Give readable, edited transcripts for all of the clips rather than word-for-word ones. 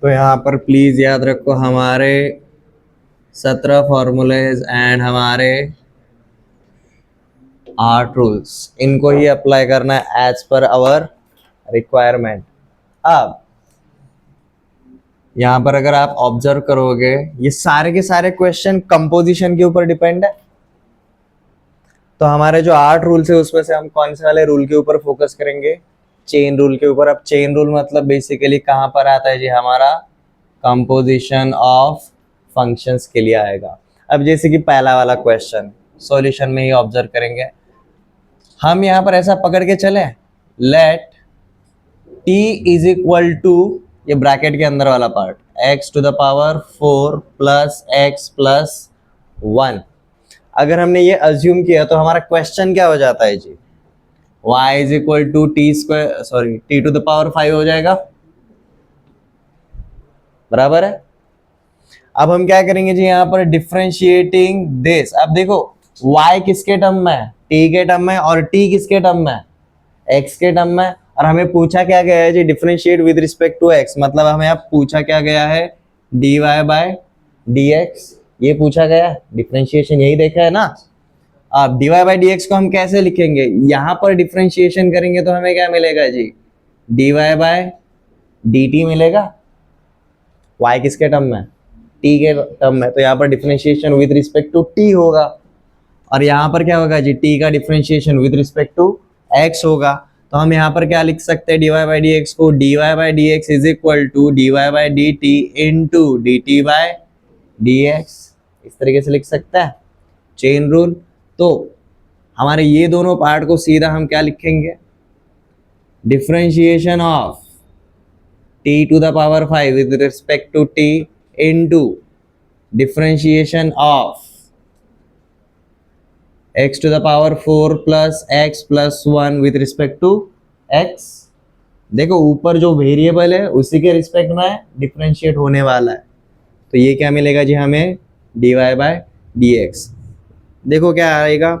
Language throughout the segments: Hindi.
तो यहाँ पर प्लीज याद रखो हमारे 17 फॉर्मूलेज एंड हमारे 8 रूल्स, इनको ही अप्लाई करना है एज पर आवर रिक्वायरमेंट। अब यहाँ पर अगर आप ऑब्जर्व करोगे, ये सारे के सारे क्वेश्चन कंपोजिशन के ऊपर डिपेंड है। तो हमारे जो 8 रूल्स है उसमें से हम कौन से वाले रूल के ऊपर फोकस करेंगे? चेन रूल के ऊपर। अब चेन रूल मतलब बेसिकली कहाँ पर आता है जी? हमारा कंपोजिशन ऑफ फंक्शंस के लिए आएगा। अब जैसे कि पहला वाला क्वेश्चन सॉल्यूशन में ही ऑब्जर्व करेंगे हम, यहाँ पर ऐसा पकड़ के चले, let t is equal to, ये ब्रैकेट के अंदर वाला part, x to the power 4 plus x plus 1। अगर हमने ये अज्यूम किया तो हमारा क्वेश्चन क्या हो जाता है जी? y is equal to t square, sorry t to the power 5 हो जाएगा, बराबर है। अब हम क्या करेंगे जी? यहाँ पर डिफरेंशिएटिंग दिस। अब देखो y किसके टर्म में है? t के टर्म में, और t किसके टर्म में है? x के टर्म में। और हमें पूछा क्या गया है जी? Differentiate with respect to x, मतलब हमें अब पूछा क्या गया है? dy बाय dx, ये पूछा गया है। डिफरेंशिएशन यही देखा है ना। अब dy बाय dx को हम कैसे लिखेंगे? यहाँ पर डिफरेंशिएशन करेंगे तो हमें क्या मिलेगा जी? dy बाय dt मिलेगा। y किसके टर्म में? t के टर्म में, तो यहाँ पर differentiation with respect to t होगा। और यहाँ पर क्या होगा जी? t का differentiation with respect to x होगा। तो हम यहाँ पर क्या लिख सकते हैं? dy बाई डी एक्स को dy by d x is equal to dy by d t into d t by d x, इस तरीके से लिख सकते हैं चेन रूल। तो हमारे ये दोनों पार्ट को सीधा हम क्या लिखेंगे? Differentiation of t to the power 5 with respect to t into differentiation of x to the power 4 plus x plus 1 with respect to x। देखो ऊपर जो वेरिएबल है उसी के रिस्पेक्ट में डिफरेंशिएट होने वाला है, तो ये क्या मिलेगा जी हमें? dy by dx। देखो क्या आएगा,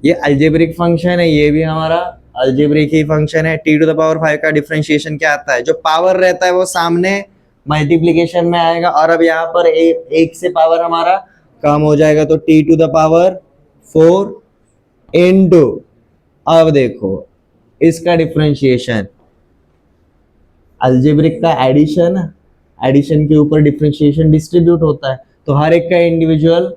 ये अल्जेब्रिक फंक्शन है, ये भी हमारा अल्जेब्रिक ही फंक्शन है। t टू द पावर 5 का डिफरेंशिएशन क्या आता है? जो पावर रहता है वो सामने मल्टीप्लीकेशन में आएगा, और अब यहाँ पर एक से पावर हमारा कम हो जाएगा, तो t to the power 4 into, अब देखो इसका डिफरेंशिएशन, अलजेब्रिक का एडिशन, एडिशन के ऊपर डिफरेंशिएशन डिस्ट्रीब्यूट होता है, तो हर एक का इंडिविजुअल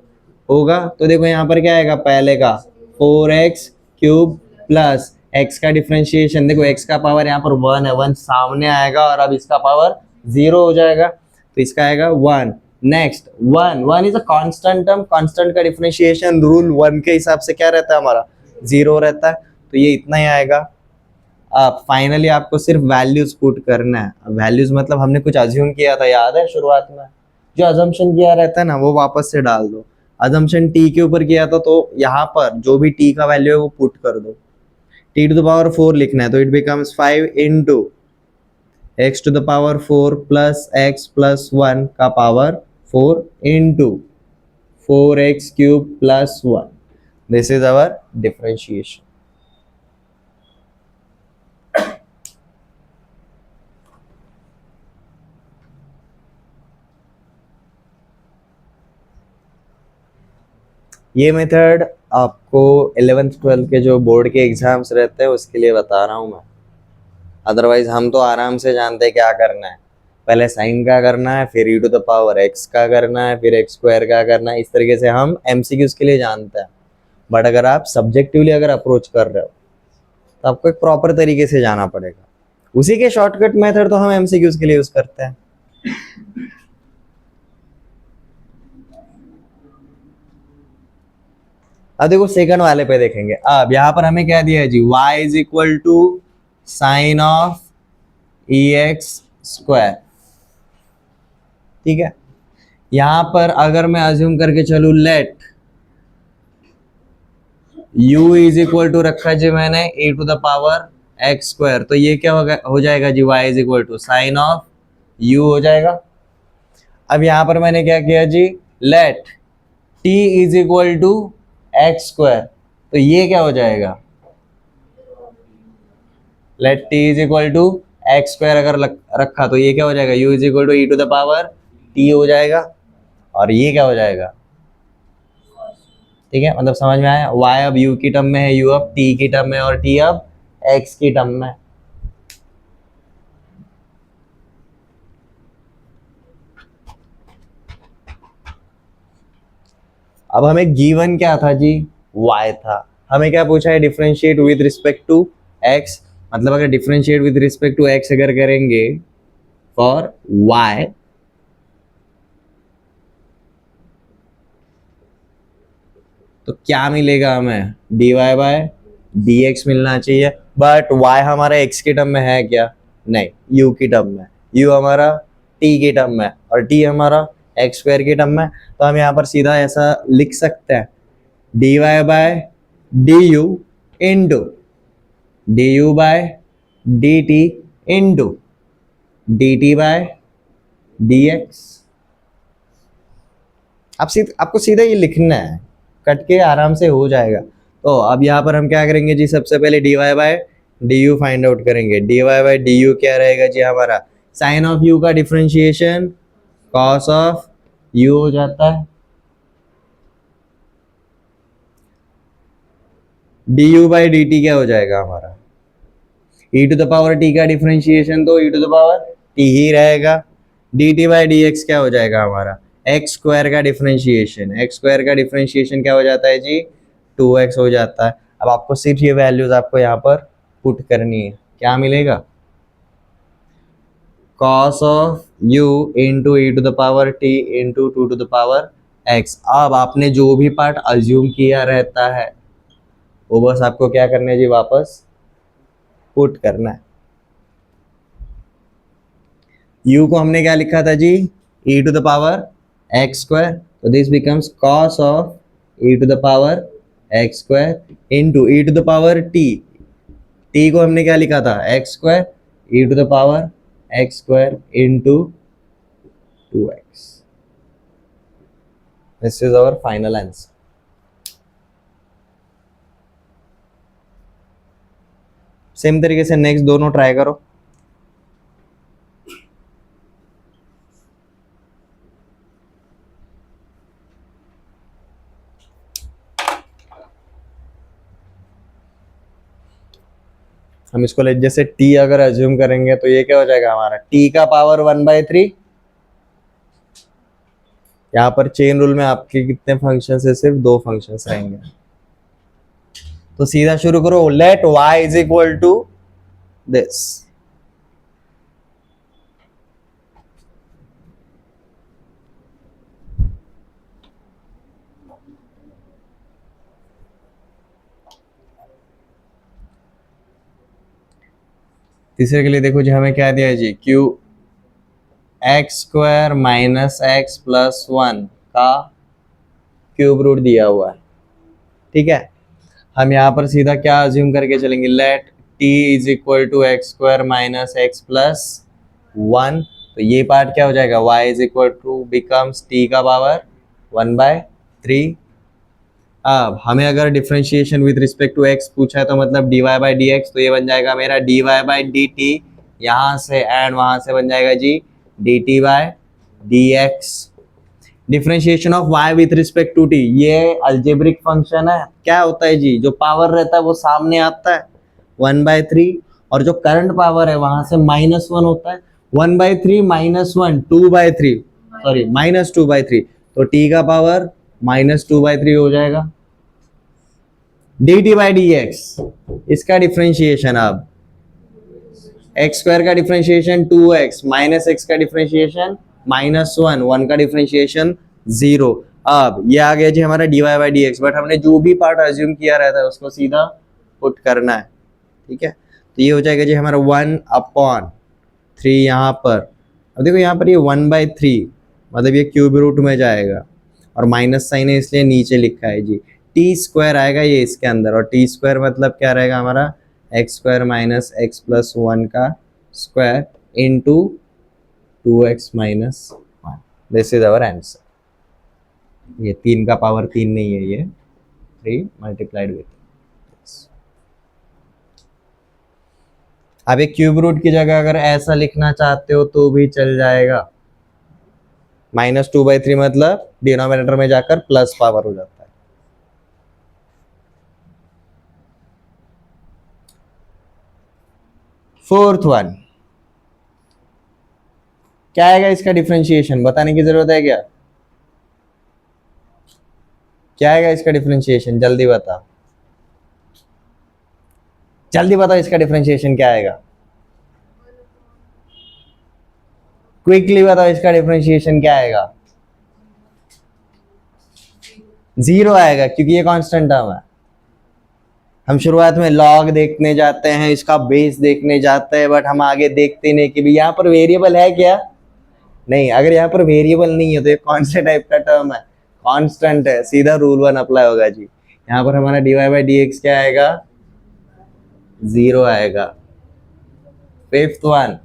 होगा। तो देखो यहाँ पर क्या आएगा? पहले का 4x क्यूब प्लस x का डिफरेंशिएशन, देखो x का पावर यहाँ पर 1 है, 1 सामने आएगा, और अब इसका पावर 0 हो जाएगा, तो इसका आएगा 1। Next 1 is a constant term, constant का डिफरेंशिएशन रूल 1 के हिसाब से क्या रहता है हमारा? 0 रहता है, तो ये इतना ही आएगा। अब फाइनली आपको सिर्फ वैल्यूज पुट करना है। वैल्यूज मतलब हमने कुछ अज्यूम किया था, याद है शुरुआत में? जो अजम्पशन किया रहता है ना वो वापस से डाल दो। अजम्पशन टी के ऊपर किया था, तो यहाँ पर जो भी टी का वैल्यू है वो पुट कर दो। टी टू द पावर 4 लिखना है, तो it becomes 5 into x to the power 4 plus x plus 1 का power 4 into 4x cube plus 1। This is our differentiation. ये मेथड आपको 11th 12th के जो बोर्ड के एग्जाम्स रहते हैं उसके लिए बता रहा हूँ मैं। अदरवाइज हम तो आराम से जानते हैं क्या करना है। पहले साइन का करना है, फिर e to the power x का करना है, फिर x स्क्वायर का करना है। इस तरीके से हम MCQs के लिए जानते हैं। बट अगर आप सब्जेक्टिवली अगर अप्रोच कर रहे हो तो आपको एक प्रॉपर तरीके से जाना पड़ेगा। उसी के शॉर्टकट मेथड तो हम MCQs के लिए यूज करते हैं। अब देखो सेकंड वाले पे देखेंगे। अब यहाँ पर हमें क्या दिया है जी? y is equal to sine of EX square, ठीक है। यहां पर अगर मैं अज्यूम करके चलू, let u is equal to रखा जी मैंने e to the power x square, तो ये क्या हो जाएगा जी? y is equal to sine of u हो जाएगा। अब यहां पर मैंने क्या किया जी? Let t is equal to x square, तो ये क्या हो जाएगा? Late t is equal to x square अगर रखा तो ये क्या हो जाएगा, u is equal to e to the power t हो जाएगा, और ये क्या हो जाएगा, ठीक है, मतलब समझ में आया। y अब u की टर्म में है, u अब t की टर्म में, और t अब x की टर्म में। अब हमें गिवन क्या था जी, y था। हमें क्या पूछा है, differentiate with respect to x, मतलब अगर differentiate with respect to x अगर करेंगे फॉर y, तो क्या मिलेगा हमें, dy बाय dx मिलना चाहिए। बट y हमारा x की टर्म में है क्या, नहीं, u की टर्म में, u हमारा t की टर्म में, और t हमारा x स्क्वायर की टर्म में। तो हम यहाँ पर सीधा ऐसा लिख सकते हैं, dy by du into du by dt into dt by dx। आपको सीधा ये लिखना है, कट के आराम से हो जाएगा। तो अब यहाँ पर हम क्या करेंगे जी, सबसे पहले dy by du find out करेंगे। dy बाय du क्या रहेगा जी, हमारा साइन ऑफ u का डिफरेंशिएशन कॉस ऑफ u हो जाता है, du बाय dt क्या हो जाएगा हमारा, e to the power t का डिफरेंशिएशन तो e to the power t ही रहेगा। dt बाय dx क्या हो जाएगा हमारा, एक्स स्क्वायर का डिफरेंशिएशन, एक्स स्क्वायर का डिफरेंशिएशन क्या हो जाता है जी, 2x हो जाता है। अब आपको सिर्फ ये वैल्यूज आपको यहाँ पर पुट करनी है, क्या मिलेगा, cos of u into e to the power t into 2 to the power x। अब आपने जो भी पार्ट अज्यूम किया रहता है वो बस आपको क्या करना है जी, वापस पुट करना है। u को हमने क्या लिखा था जी, e to the power x square, तो this becomes cos of e to the power x square into e to the power t, t को हमने क्या लिखा था, x square, e to the power x square into 2x। This is our final answer. Same तरीके से नेक्स्ट दोनों ट्राई करो। हम इसको ले, जैसे t अगर अज्यूम करेंगे तो ये क्या हो जाएगा हमारा, t का पावर 1/3। यहाँ पर चेन रूल में आपके कितने फंक्शन है, सिर्फ 2 फंक्शन रहेंगे। तो सीधा शुरू करो, let y is equal to this. तीसरे के लिए देखो जी, हमें क्या दिया है जी, q x square minus x plus 1 का क्यूब रूट दिया हुआ है, ठीक है। हम यहाँ पर सीधा क्या अज्यूम करके चलेंगे, let t is equal to x square minus x plus 1। तो ये पार्ट क्या हो जाएगा, y is equal to becomes t का पावर 1/3। अब हमें अगर differentiation with respect to x पूछा है तो मतलब dy बाई डी एक्स, तो ये बन जाएगा मेरा dy बाई डी टी, यहाँ से एंड वहां से बन जाएगा जी dt by dx। Differentiation of y with respect to t, ये अल्जेब्रिक फंक्शन है। क्या होता है जी, जो पावर रहता है वो सामने आता है 1/3, और जो करंट पावर है वहां से -1 होता है। 1/3 -1 2/3, सॉरी -2/3, तो t का पावर -2/3 हो जाएगा। dt बाई डी एक्स, इसका डिफरेंशिएशन, अब एक्स स्क्वायर का डिफरेंशिएशन 2x, माइनस एक्स का डिफरेंशिएशन -1, 1 का डिफरेंशिएशन 0। अब ये आ गया जी हमारा dy by d x, but हमने जो भी पार्ट अज्यूम किया रहता है उसको सीधा पुट करना है, ठीक है। तो ये हो जाएगा जी हमारा 1/3 यहाँ पर। अब देखो यहाँ पर ये 1/3, मतलब ये क्यूब रूट में जाएगा, और माइनस साइन है इसलिए नीचे लिखा है जी। टी स्क्वायर आएगा ये इसके अंदर, और टी स्क्वायर मतलब क्या रहेगा हमारा, x square minus x plus 1 का square into 2x minus 1। This is our answer. ये 3 का पावर 3 नहीं है, ये 3 मल्टीप्लाइड विथ। अब एक क्यूब रूट की जगह अगर ऐसा लिखना चाहते हो तो भी चल जाएगा। -2/3 मतलब डिनोमिनेटर में जाकर प्लस पावर हो जाता है। फोर्थ वन क्या आएगा इसका डिफरेंशिएशन, बताने की जरूरत है क्या? क्या आएगा इसका डिफरेंशिएशन, जल्दी बताओ, जल्दी बताओ इसका डिफरेंशिएशन क्या आएगा, क्विकली बताओ इसका डिफरेंशिएशन क्या आएगा। 0 आएगा क्योंकि ये कांस्टेंट टर्म है। हम शुरुआत में लॉग देखने जाते हैं, इसका बेस देखने जाते हैं, बट हम आगे देखते नहीं कि भी यहाँ पर वेरिएबल है क्या, नहीं। अगर यहाँ पर वेरिएबल नहीं है तो ये कौन से टाइप का टर्म है, कांस्टेंट है, सीधा रूल 1 अप्लाई होगा जी। यहाँ पर हमारा dy/dx क्या आएगा, 0 आएगा। फिफ्थ वन,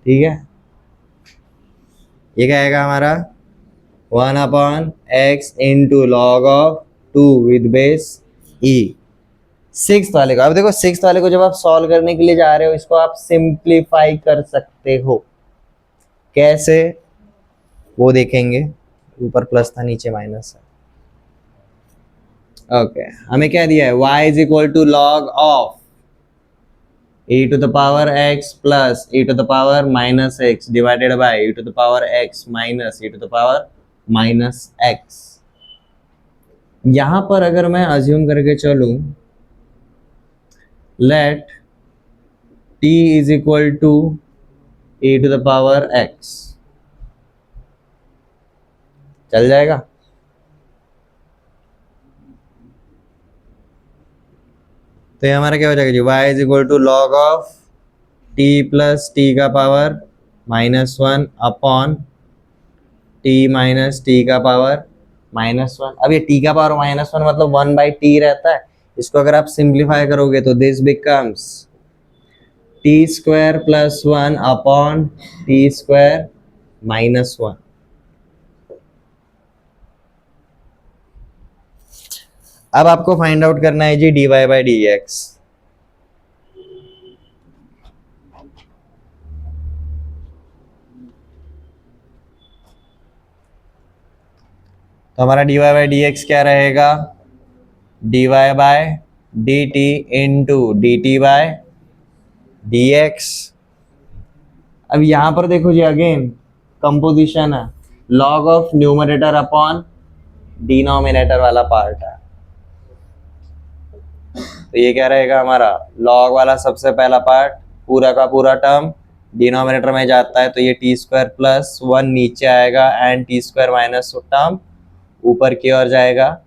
ठीक है, ये क्या आएगा हमारा 1/x into log of 2 with base e। Six वाले को, अब देखो सिक्स वाले को जब आप सॉल्व करने के लिए जा रहे हो, इसको आप सिंप्लीफाई कर सकते हो। कैसे वो देखेंगे, ऊपर प्लस था नीचे माइनस है। ओके, हमें क्या दिया है, y is equal to log of e to the power x plus e to the power minus x divided by e to the power x minus e to the power minus x। यहां पर अगर मैं अज्यूम करके चलूं, let t is equal to e to the power x, चल जाएगा। तो ये हमारा क्या हो जाएगा जी, y is equal to log of t plus T का power -1 upon t minus T का पावर -1। अब ये t का पावर -1 मतलब 1/t रहता है। इसको अगर आप सिंप्लीफाई करोगे तो this becomes t² plus 1 upon t² -1। अब आपको फाइंड आउट करना है जी dy/dx। तो हमारा dy/dx क्या रहेगा, dy/dt इंटू dt/dx। अब यहां पर देखो जी, अगेन कंपोजिशन है, log of numerator upon denominator वाला पार्ट है। तो ये क्या रहेगा हमारा, लॉग वाला सबसे पहला पार्ट पूरा का पूरा टर्म डिनोमिनेटर में जाता है, तो ये t² प्लस 1 नीचे आएगा एंड t² माइनस टर्म ऊपर की ओर जाएगा,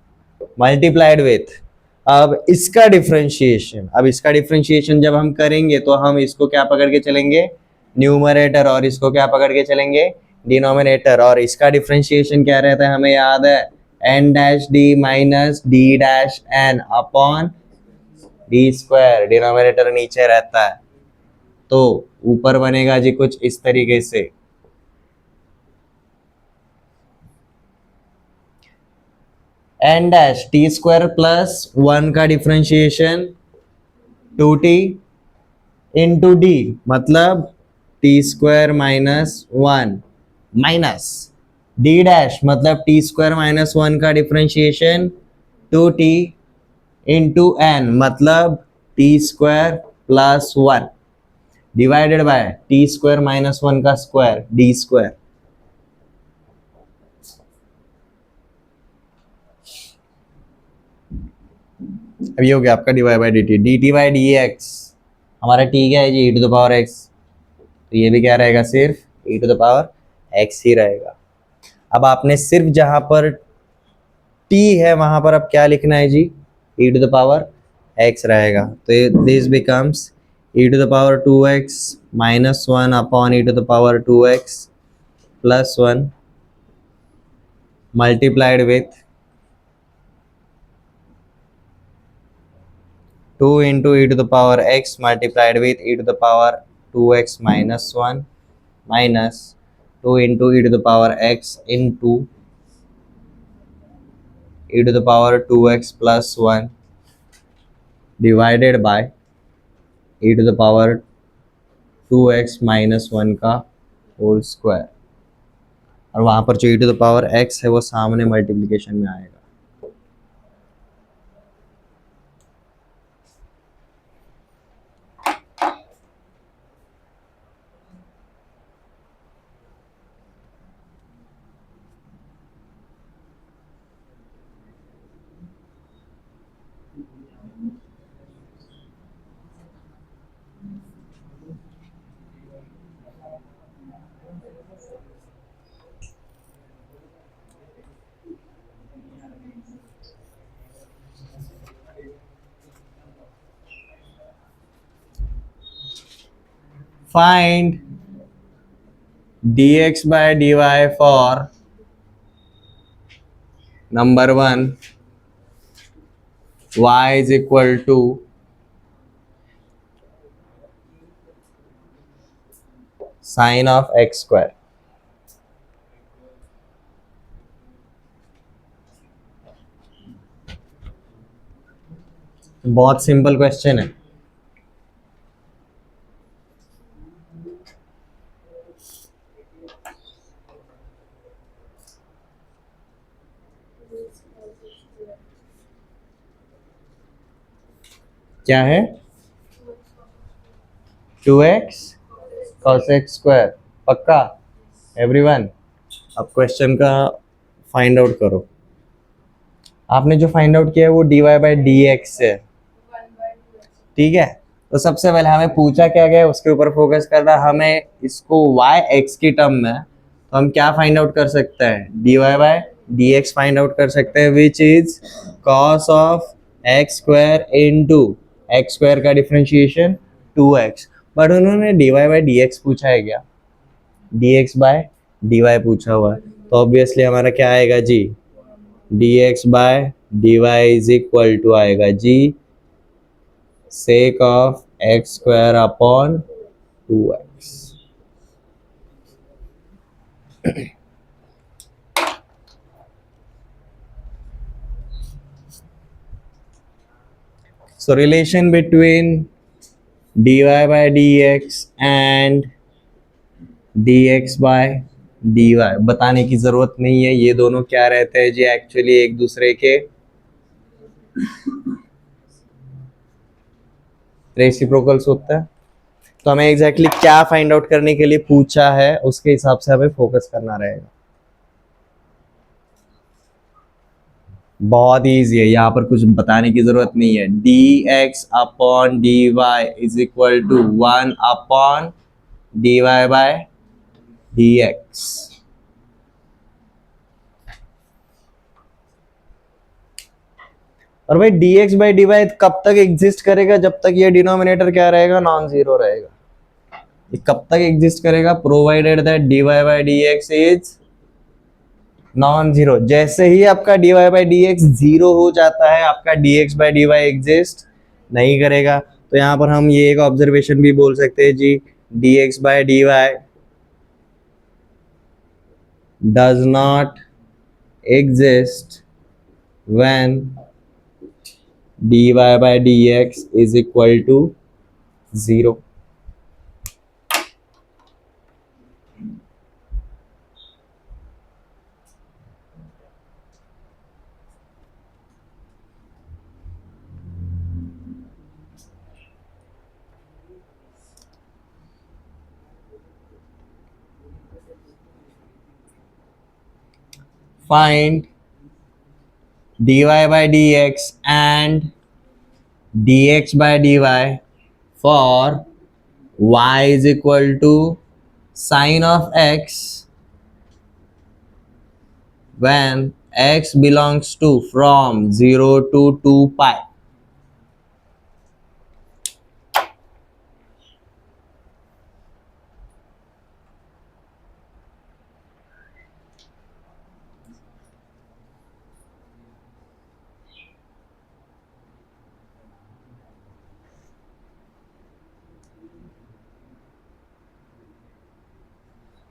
मल्टीप्लाइड विथ। अब इसका डिफरेंशिएशन जब हम करेंगे तो हम इसको क्या पकड़ के चलेंगे, न्यूमरेटर, और इसको क्या पकड़ के चलेंगे, डिनोमिनेटर। और इसका डिफरेंशिएशन क्या रहता है, हमें याद है, n-d minus d-n upon d², denominator नीचे रहता है तो ऊपर बनेगा जी कुछ इस तरीके से। n-t² प्लस 1 का डिफरेंशिएशन 2t इंटू d मतलब t² माइनस 1 माइनस d' मतलब t² माइनस 1 का डिफरेंशिएशन 2t इंटू n मतलब t² plus 1 divided bye t² minus 1 का स्क्वायर d²। अब ये हो गया आपका dy/dt। dt/dx हमारा t क्या है जी, e to the power x, तो ये भी क्या रहेगा, सिर्फ e to the power x ही रहेगा। अब आपने सिर्फ जहां पर t है वहां पर अब क्या लिखना है जी, e to the power x रहेगा। तो ये this becomes e to the power 2x minus 1 upon e to the power 2x plus 1 multiplied with 2 into e to the power x multiplied with e to the power 2x minus 1 minus 2 into e to the power x into e to the power 2x plus 1 divided by e to the power 2x minus 1 का होल स्क्वायर, और वहां पर जो e to the power x है वो सामने मल्टीप्लिकेशन में आएगा। Find dx by dy for number 1 y is equal to sin of x square। बहुत सिंपल क्वेश्चन है। क्या है? 2x cos x स्क्वायर, पक्का एवरीवन? अब क्वेश्चन का फाइंड आउट करो। आपने जो फाइंड आउट किया है वो dy बाई डी एक्स है, ठीक है। तो सबसे पहले हमें पूछा क्या गया है उसके ऊपर फोकस करना। हमें इसको y x की टर्म में, तो हम क्या फाइंड आउट कर सकते हैं? dy by d x find out कर सकते हैं, which is cos of x square into x square का डिफरेंशिएशन 2x। बट उन्होंने dy बाई डी एक्स पूछा है क्या? dx बाय dy पूछा हुआ है, तो ऑब्वियसली हमारा क्या आएगा जी? dx by dy is equal to आएगा जी sec of x square upon 2x। So relation between dy by dx and dx by dy बताने की जरूरत नहीं है। ये दोनों क्या रहते हैं जी? एक्चुअली एक दूसरे के रेसिप्रोकल्स होता है। तो हमें एग्जैक्टली क्या फाइंड आउट करने के लिए पूछा है उसके हिसाब से हमें फोकस करना रहेगा। बहुत ईजी है, यहाँ पर कुछ बताने की जरूरत नहीं है। dx upon dy is equal to 1 upon dy by dx। और भाई dx बाई dy कब तक एग्जिस्ट करेगा? जब तक ये डिनोमिनेटर क्या रहेगा? नॉन जीरो रहेगा। ये कब तक एग्जिस्ट करेगा? Provided that dy by dx is non zero. जैसे ही आपका dy बाई dx जीरो हो जाता है, आपका dx बाई dy एग्जिस्ट नहीं करेगा। तो यहाँ पर हम ये एक ऑब्जर्वेशन भी बोल सकते हैं जी, dx by dy does not exist when dy by dx is equal to 0। Find dy by dx and dx by dy for y is equal to sin of x when x belongs to from 0 to 2 pi।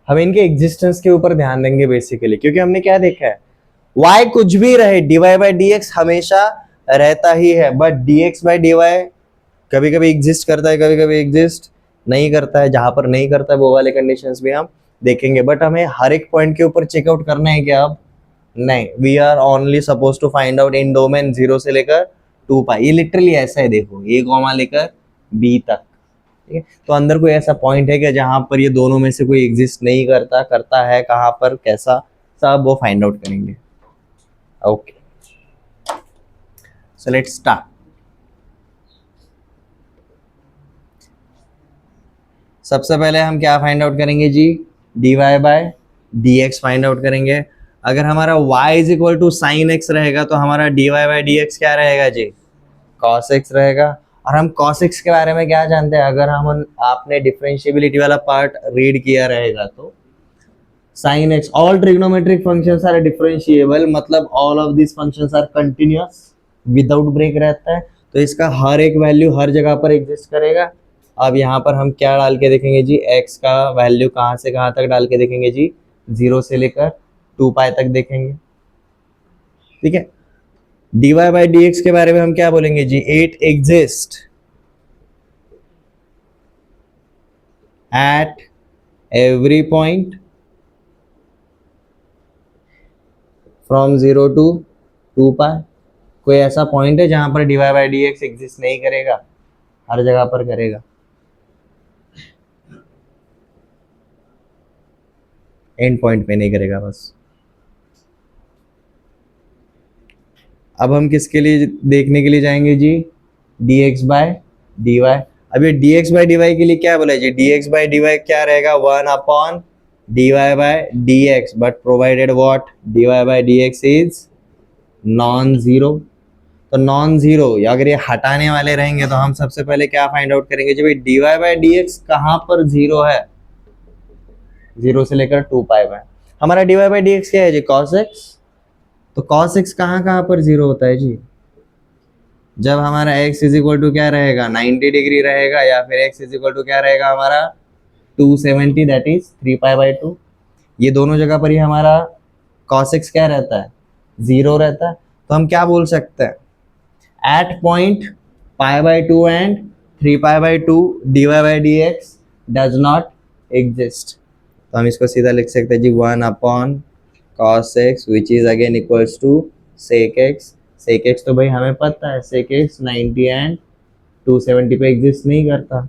हम इनके एग्जिस्टेंस के ऊपर ध्यान देंगे बेसिकली, क्योंकि हमने क्या देखा है, y कुछ भी रहे dy बाई dx हमेशा रहता ही है, बट dx बाई dy कभी कभी एग्जिस्ट करता है, कभी कभी एग्जिस्ट नहीं करता है। जहां पर नहीं करता है वो वाले कंडीशंस भी हम देखेंगे, बट हमें हर एक पॉइंट के ऊपर चेकआउट करना है क्या अब? नहीं, we are only suppose to find out in domain 0 से लेकर 2 पाई। ये लिटरली ऐसा है, देखो ए कॉमा लेकर बी तक, ठीक है। तो अंदर कोई ऐसा पॉइंट है क्या जहां पर ये दोनों में से कोई एग्जिस्ट नहीं करता, करता है कहां पर, कैसा, सब वो फाइंड आउट करेंगे। Okay, so let's start. सबसे पहले हम क्या फाइंड आउट करेंगे जी? dy by dx find out करेंगे। अगर हमारा y is equal to sine x रहेगा तो हमारा dy बाई dx क्या रहेगा जी? cos x रहेगा। और हम cos x के बारे में क्या जानते हैं? अगर हम आपने डिफरेंशिएबिलिटी वाला पार्ट रीड किया रहेगा तो sin x, all trigonometric functions are differentiable, मतलब all of these functions are continuous without break रहता है, तो इसका हर एक वैल्यू हर जगह पर एग्जिस्ट करेगा। अब यहाँ पर हम क्या डाल के देखेंगे जी? x का वैल्यू कहाँ से कहाँ तक डाल के देखेंगे जी? 0 से लेकर 2 पाई तक देखेंगे, ठीक है। dy बाई dx के बारे में हम क्या बोलेंगे जी? It exist at every point from 0 to 2 pi. कोई ऐसा पॉइंट है जहां पर dy बाई dx एग्जिस्ट नहीं करेगा? हर जगह पर करेगा। एंड पॉइंट पे नहीं करेगा बस। अब हम किसके लिए देखने के लिए जाएंगे जी? dx by dy। अब ये dx बाय dy के लिए क्या बोला जी? dx बाय dy क्या रहेगा? 1 upon dy by dx, but provided what? dy by dx is non zero. तो नॉन जीरो अगर ये हटाने वाले रहेंगे तो हम सबसे पहले क्या फाइंड आउट करेंगे जी? भाई dy बाय dx कहाँ पर जीरो है? 0 से लेकर 2 पाई में। हमारा dy बाय dx क्या है जी? cos x। तो cos x कहाँ कहाँ पर जीरो होता है जी? जब हमारा x इज इक्वल टू क्या रहेगा? 90 डिग्री रहेगा, या फिर x इज इक्वल टू क्या रहेगा हमारा? 270, दैट इज 3 पाई बाई 2। ये दोनों जगह पर ही हमारा cos x क्या रहता है? जीरो रहता है। तो हम क्या बोल सकते हैं? at point pi by 2 and 3 pi by 2 dy by dx does not exist। तो हम इसको सीधा लिख सकते हैं जी 1 upon cos x which is again equals to sec x। sec x तो भाई हमें पता है sec x 90 and 270 पे एग्जिस्ट नहीं करता,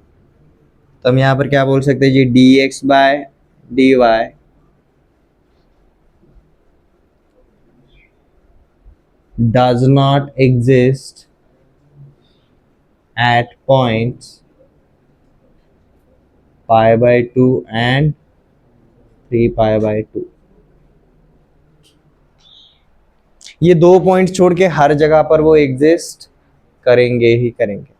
तो हम यहाँ पर क्या बोल सकते हैं जी? dx by dy does not exist at points pi by 2 and 3 pi by 2। ये दो पॉइंट छोड़ के हर जगह पर वो एग्जिस्ट करेंगे ही करेंगे।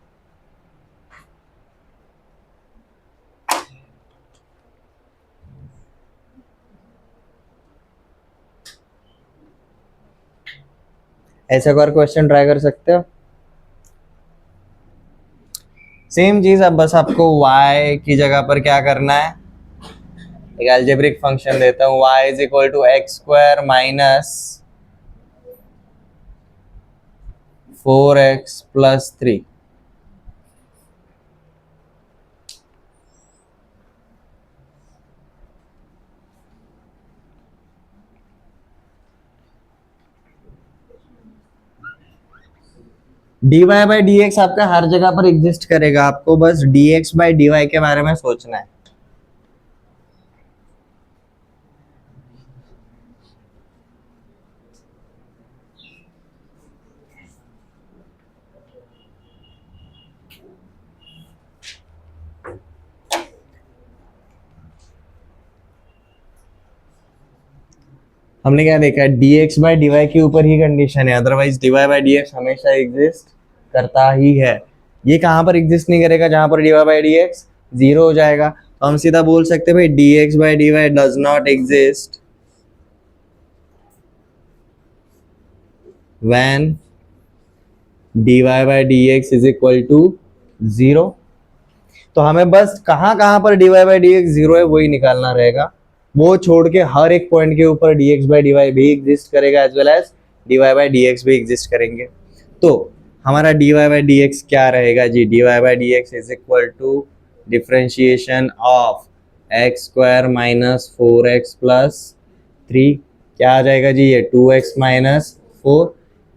ऐसा और क्वेश्चन ट्राई कर सकते हो। सेम चीज, अब बस आपको y की जगह पर क्या करना है? एक अलजेब्रिक फंक्शन देता हूँ, y is equal to x square minus 4x plus 3। dy by dx आपका हर जगह पर एग्जिस्ट करेगा, आपको बस dx बाई dy के बारे में सोचना है। हमने क्या देखा? dx बाई dy के ऊपर ही कंडीशन है, अदरवाइज dy बाई dx हमेशा एग्जिस्ट करता ही है। ये कहां पर एग्जिस्ट नहीं करेगा? जहां पर dy बाई dx जीरो हो जाएगा। तो हम सीधा बोल सकते हैं भाई dx by dy does not exist when dy by dx is equal to 0। तो हमें बस कहां कहां पर dy बाई dx जीरो है वही निकालना रहेगा। वो छोड़ के हर एक पॉइंट के ऊपर dx बाई dy भी एग्जिस्ट करेगा, as well as dy by dx भी एग्जिस्ट करेंगे। तो हमारा dy बाई डी एक्स क्या रहेगा जी, dy by d x is equal to differentiation of x square minus 4x plus 3, क्या आ जाएगा जी ये 2x माइनस 4।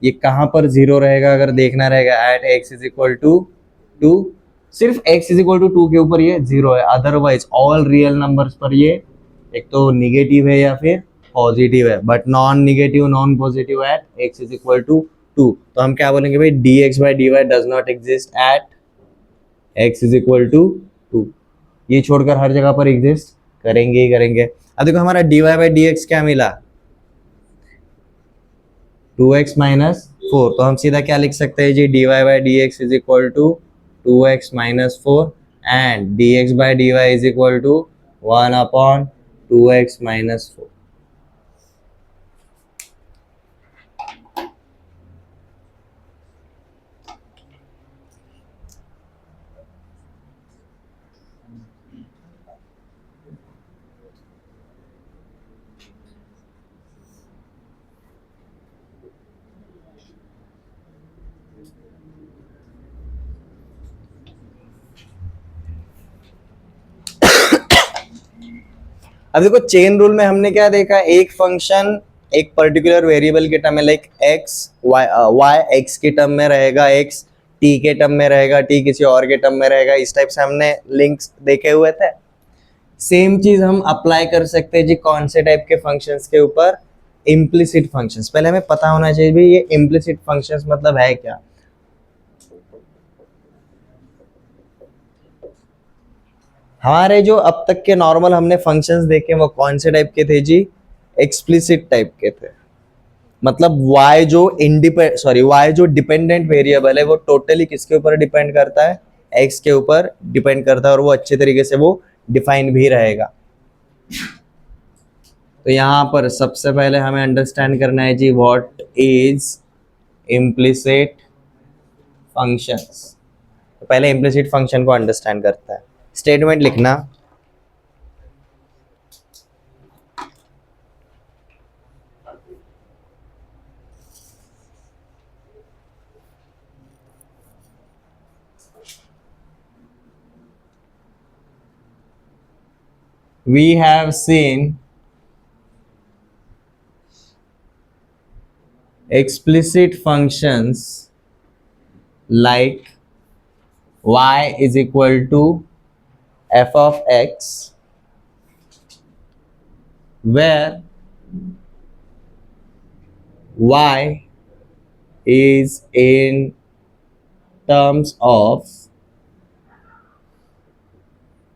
ये कहाँ पर जीरो रहेगा अगर देखना रहेगा, at x is equal to 2, सिर्फ x इज इक्वल टू 2 के ऊपर ये जीरो है, अदरवाइज ऑल रियल नंबर्स पर ये एक तो निगेटिव है या फिर पॉजिटिव है, but non negative non positive at x is equal to 2। तो हम क्या बोलेंगे भाई, dx by dy does not exist at x is equal to 2। ये छोड़कर हर जगह पर एग्जिस्ट करेंगे ही करेंगे। अब देखो हमारा dy बाई dx क्या मिला, 2x माइनस 4, तो हम सीधा क्या लिख सकते हैं जी, dy by dx is equal to 2x minus 4 and dx by dy is equal to 1 upon 2x minus 4। अब देखो चेन रूल में हमने क्या देखा, एक फंक्शन एक पर्टिकुलर वेरिएबल के टर्म में, लाइक x y x के टर्म में रहेगा, x t के टर्म में रहेगा, t किसी और के टर्म में रहेगा, इस टाइप से हमने लिंक्स देखे हुए थे। सेम चीज हम अप्लाई कर सकते हैं जी कौन से टाइप के फंक्शंस के ऊपर, इम्प्लिसिट फंक्शंस। पहले हमें पता होना चाहिए भी ये इम्प्लिसिट फंक्शंस मतलब है क्या। हमारे जो अब तक के नॉर्मल हमने फंक्शंस देखे वो कौन से टाइप के थे जी, एक्सप्लिसिट टाइप के थे। मतलब y जो डिपेंडेंट वेरिएबल है वो टोटली किसके ऊपर डिपेंड करता है, x के ऊपर डिपेंड करता है, और वो अच्छे तरीके से वो डिफाइन भी रहेगा। तो यहाँ पर सबसे पहले हमें अंडरस्टैंड करना है जी व्हाट इज इम्प्लिसिट फंक्शंस। तो पहले इम्प्लिसिट फंक्शन को अंडरस्टैंड करता है। स्टेटमेंट लिखना, we have seen explicit functions like y is equal to f of x, where y is in terms of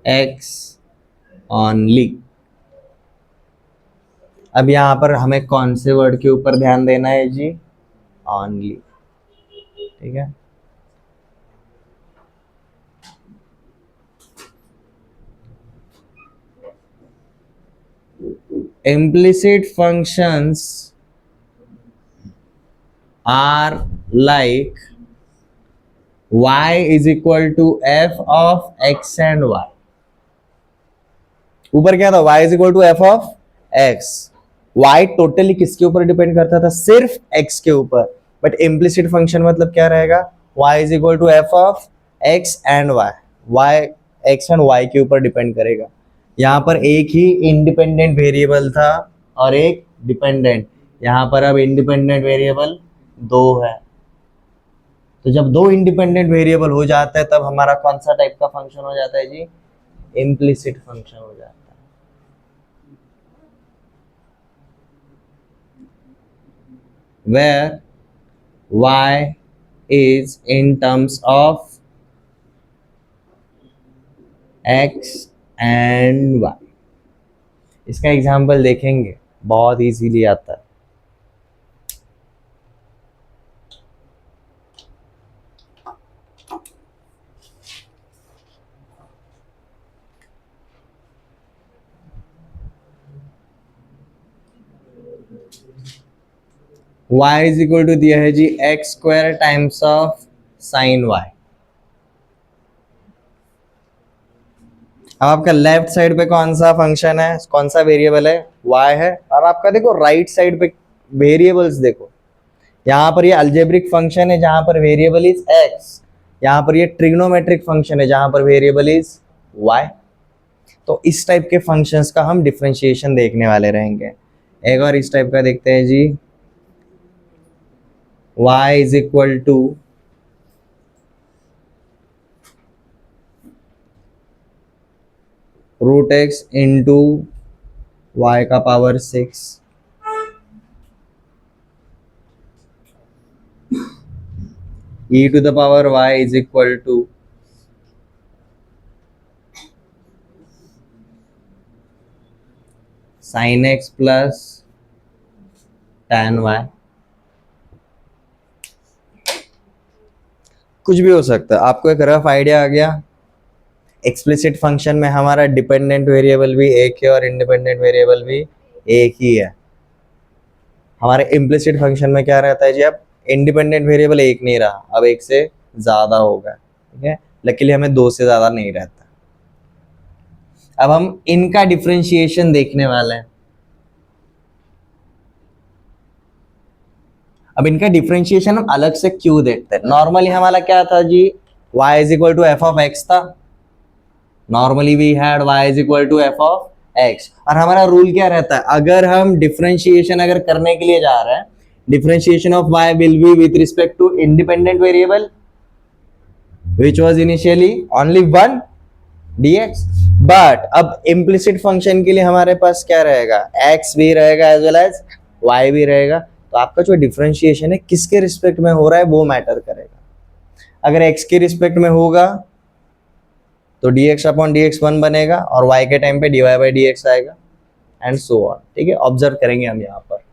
x only। अब यहाँ पर हमें कौन से वर्ड के ऊपर ध्यान देना है जी, only, ठीक है। Implicit functions are like y is equal to f of x and y। ऊपर क्या था, y is equal to f of x, y totally किसके ऊपर डिपेंड करता था, सिर्फ x के ऊपर। बट इम्प्लिसिट फंक्शन मतलब क्या रहेगा, y is equal to f of x and y x and y के ऊपर डिपेंड करेगा। यहाँ पर एक ही इंडिपेंडेंट वेरिएबल था और एक डिपेंडेंट, यहाँ पर अब इंडिपेंडेंट वेरिएबल दो है। तो जब दो इंडिपेंडेंट वेरिएबल हो जाता है तब हमारा कौन सा टाइप का फंक्शन हो जाता है जी, इम्प्लिसिट फंक्शन हो जाता है। where y is in terms of x and y। इसका एग्जाम्पल देखेंगे, बहुत इजीली आता है। y इज इक्वल टू दिया है जी x square times of sine y। अब आपका लेफ्ट साइड पे कौन सा फंक्शन है, कौन सा वेरिएबल है, y है, और आपका देखो राइट साइड पे वेरिएबल्स देखो, यहाँ पर ये अलजेब्रिक फंक्शन है जहां पर वेरिएबल इज एक्स, यहाँ पर ये ट्रिग्नोमेट्रिक फंक्शन है जहां पर वेरिएबल इज वाई। तो इस टाइप के फंक्शंस का हम डिफरेंशिएशन देखने वाले रहेंगे। एक और इस टाइप का देखते हैं जी, y is equal to root x into y का power 6 e to the power y is equal to sine x plus tan y। कुछ भी हो सकता है, आपको एक रफ आइडिया आ गया। एक्सप्लिसिट फंक्शन में हमारा डिपेंडेंट वेरिएबल भी एक है और इंडिपेंडेंट वेरिएबल भी एक ही है। हमारे इम्प्लिसिट फंक्शन में क्या रहता है जी, अब इंडिपेंडेंट वेरिएबल एक नहीं रहा, अब एक से ज़्यादा होगा, ठीक है। लकीली हमें दो से ज़्यादा नहीं रहता। अब हम इनका डिफरेंशिएशन देखने वाले हैं। अब इनका डिफरेंशिएशन हम अलग से क्यों देखते हैं। नॉर्मली हमारा क्या था जी, y is equal to f of x था। Normally we had y is equal to f of x, और हमारा रूल क्या रहता है, अगर हम डिफरेंशिएशन अगर करने के लिए जा रहे हैं, differentiation of y will be with respect to independent variable which was initially only one dx। But अब इम्प्लिसिट फंक्शन के लिए हमारे पास क्या रहेगा, x भी रहेगा एज वेल एज y भी रहेगा। तो आपका जो डिफरेंशिएशन है किसके रिस्पेक्ट में हो रहा है वो मैटर करेगा। अगर x के रिस्पेक्ट में होगा तो dx अपॉन dx 1 बनेगा और y के टाइम पे dy बाई dx आएगा एंड सो ऑन, ठीक है। ऑब्जर्व करेंगे हम यहाँ पर।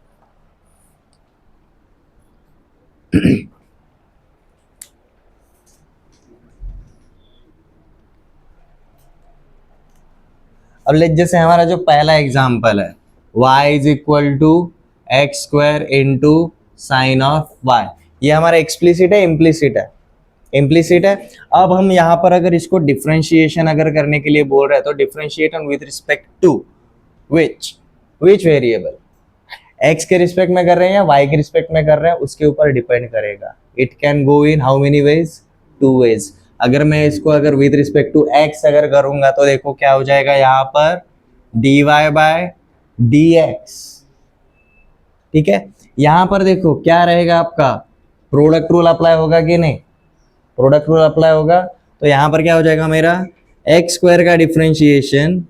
अब लेट जैसे हमारा जो पहला एग्जांपल है, y is equal to x square into sine of y, ये हमारा एक्सप्लिसिट है इम्प्लिसिट है, इम्प्लिसिट है। अब हम यहाँ पर अगर इसको डिफरेंशिएशन अगर करने के लिए बोल रहे हैं तो differentiation with respect to which variable, x के रिस्पेक्ट में कर रहे हैं या y के रिस्पेक्ट में कर रहे हैं उसके ऊपर डिपेंड करेगा। It can go in how many ways, two ways. अगर मैं इसको अगर विथ रिस्पेक्ट टू x अगर करूंगा तो देखो क्या हो जाएगा यहाँ पर dy बाय dx, ठीक है। यहाँ पर देखो क्या रहेगा आपका, प्रोडक्ट रूल अप्लाई होगा कि नहीं, प्रोडक्ट रूल अप्लाई होगा। तो यहाँ पर क्या हो जाएगा मेरा एक्स स्क्वायर का डिफरेंशिएशन,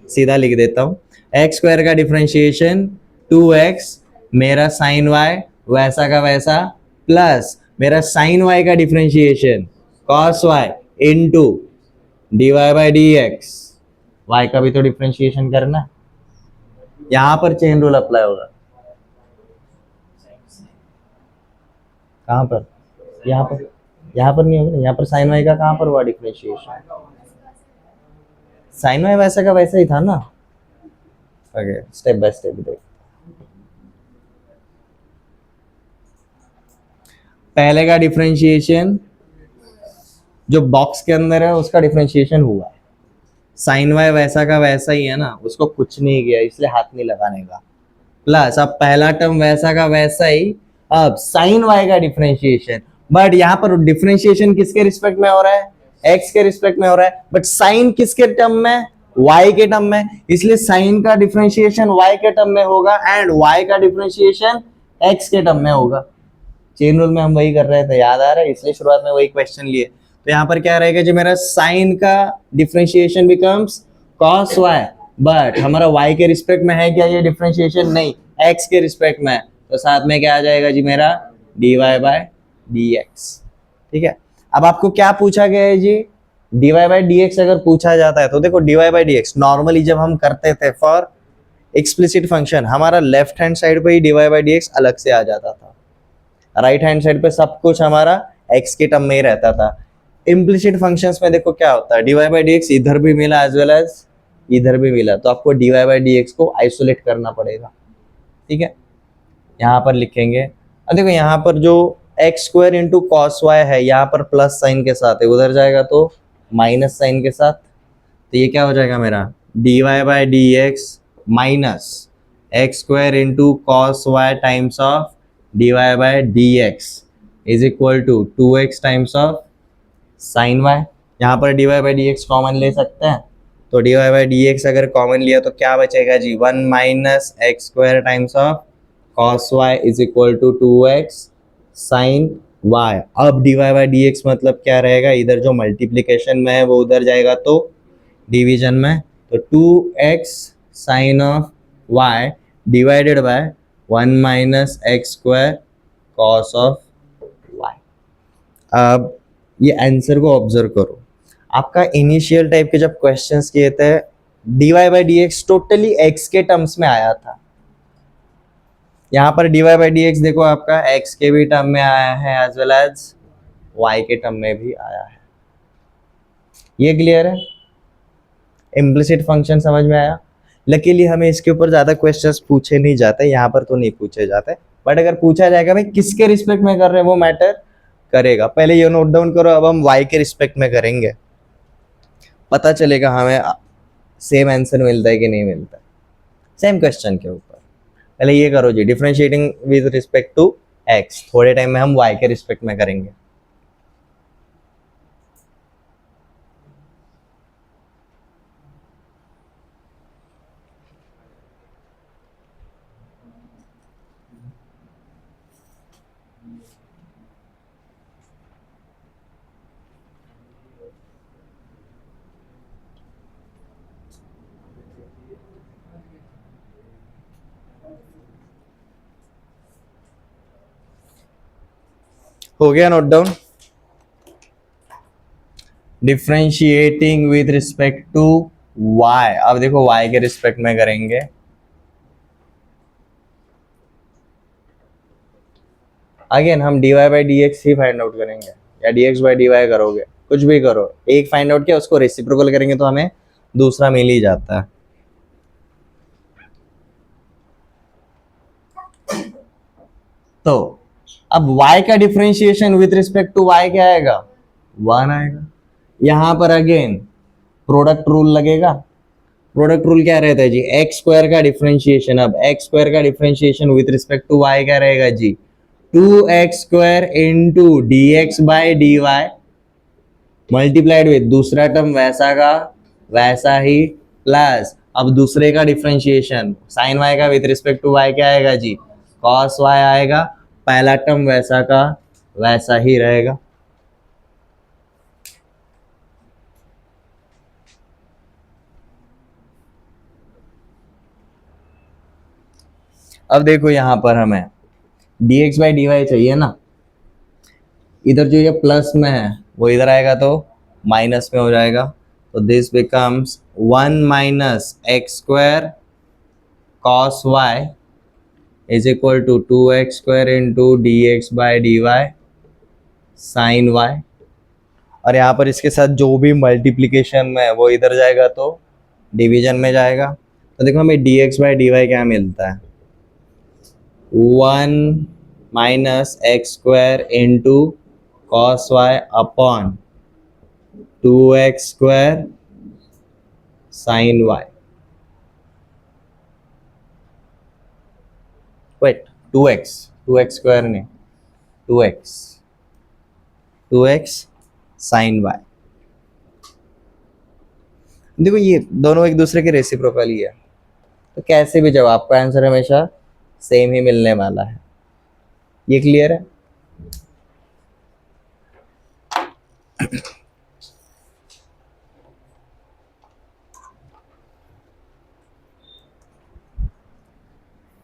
सीधा लिख देता हूँ, एक्स स्क्वायर का डिफरेंशिएशन 2x मेरा साइन y वैसा का वैसा प्लस मेरा साइन y का differentiation cos y into dy by dx, y का भी तो डिफरेंशिएशन करना है। यहां पर चेन रूल अप्लाई होगा, कहां पर, यहाँ पर नहीं होगा, यहाँ पर साइन y का कहां पर हुआ डिफरेंशिएशन, साइन y वैसा का वैसा ही था ना। ओके, स्टेप बाय स्टेप देख। पहले का डिफरेंशिएशन जो बॉक्स के अंदर है उसका डिफरेंशिएशन हुआ है, साइन y वैसा का वैसा ही है ना, उसको कुछ नहीं किया इसलिए हाथ नहीं लगाने का, प्लस अब पहला टर्म वैसा का वैसा ही, अब साइन y का डिफरेंशिएशन, बट यहाँ पर डिफरेंशिएशन किसके रिस्पेक्ट में हो रहा है, x के रिस्पेक्ट में हो रहा है, बट साइन किसके टर्म में, y के टर्म में, इसलिए साइन का डिफरेंशिएशन y के टर्म में होगा एंड y का डिफरेंशिएशन x के टर्म में होगा। चेन रूल में हम वही कर रहे थे, याद आ रहा है, इसलिए शुरुआत में वही क्वेश्चन लिए। तो यहाँ पर क्या रहेगा जो मेरा साइन का differentiation becomes cos y, but हमारा y के रिस्पेक्ट में है क्या ये डिफरेंशिएशन, नहीं, x के रिस्पेक्ट में है, तो साथ में क्या आ जाएगा जी मेरा dy बाय dx, ठीक है। अब आपको क्या पूछा गया है जी, dy बाय dx अगर पूछा जाता है तो देखो dy बाय dx नॉर्मली जब हम करते थे फॉर एक्सप्लिसिट फंक्शन हमारा लेफ्ट हैंड साइड पे ही dy बाय dx अलग से आ जाता था, राइट हैंड साइड पे सब कुछ हमारा x के टर्म में ही रहता था। इम्प्लिसिट फंक्शंस में देखो क्या होता है, dy बाय dx इधर भी मिला एज वेल एज इधर भी मिला, तो आपको dy बाय dx को आइसोलेट करना पड़ेगा, ठीक है। यहाँ पर लिखेंगे, अब देखो यहाँ पर जो x square into cos y है यहाँ पर प्लस साइन के साथ है, उधर जाएगा तो माइनस साइन के साथ, तो ये क्या हो जाएगा मेरा dy by dx minus x square into cos y times of d y by d x is equal to 2x times of sine y. यहाँ पर d y by d x common ले सकते हैं, तो d y by d x अगर कॉमन लिया तो क्या बचेगा जी, 1 minus x square times of cos y is equal to 2x sine y. अब d y by d x मतलब क्या रहेगा, इधर जो मल्टीप्लीकेशन में है वो उधर जाएगा तो डिवीजन में, तो 2x sine of y divided by 1 minus x square cos of y। अब ये आंसर को ऑब्जर्व करो, आपका इनिशियल टाइप के जब क्वेश्चंस किए थे dy by d x totally x के टर्म्स में आया था, यहाँ पर dy बाई डी एक्स देखो आपका x के भी टर्म में आया है एज वेल एज y के टर्म में भी आया है। ये क्लियर है, इम्प्लिसिट फंक्शन समझ में आया। लकीली हमें इसके ऊपर ज़्यादा क्वेश्चंस पूछे नहीं जाते, यहाँ पर तो नहीं पूछे जाते, बट अगर पूछा जाएगा भाई किसके रिस्पेक्ट में कर रहे हैं वो मैटर करेगा। पहले ये नोट डाउन करो, अब हम y के रिस्पेक्ट में करेंगे, पता चलेगा हमें सेम आंसर मिलता है कि नहीं मिलता है सेम क्वेश्चन के ऊपर। पहले ये करो जी, differentiating with respect to x, थोड़े टाइम में हम y के रिस्पेक्ट में करेंगे। हो गया note down, differentiating with respect to y। अब देखो y के रिस्पेक्ट में करेंगे, अगेन हम dy by d x he find out करेंगे या dx बाई dy करोगे, कुछ भी करो, एक फाइंड आउट किया उसको रेसिप्रोकल करेंगे तो हमें दूसरा मिल ही जाता है। तो अब y का differentiation with respect to y क्या आएगा, 1 आएगा। यहां पर अगेन प्रोडक्ट रूल लगेगा। प्रोडक्ट रूल क्या रहता है जी, एक्स स्क्वायर का डिफरेंशिएशन, अब एक्स स्क्वायर का differentiation with respect to y क्या रहेगा जी, 2x square into d x by d y multiplied with दूसरा टर्म वैसा का वैसा ही प्लस अब दूसरे का डिफरेंशिएशन साइन वाई का विद रिस्पेक्ट टू वाई क्या आएगा जी, कॉस वाई आएगा, पहला टर्म वैसा का वैसा ही रहेगा। अब देखो यहां पर हमें dx बाई डी वाई चाहिए ना, इधर जो ये प्लस में है वो इधर आएगा तो माइनस में हो जाएगा, तो this becomes 1 minus x square cos y is equal to 2x square into d x by d y sine y. और यहाँ पर इसके साथ जो भी मल्टीप्लीकेशन में है वो इधर जाएगा तो डिवीजन में जाएगा, तो देखो हमें d x by d y क्या मिलता है, 1 minus x square into cos y upon 2x square sine y. Wait 2x square नहीं 2x साइन वाई। देखो ये दोनों एक दूसरे के रेसिप्रोकल ही है, तो कैसे भी जवाब का आंसर हमेशा सेम ही मिलने वाला है। ये क्लियर है।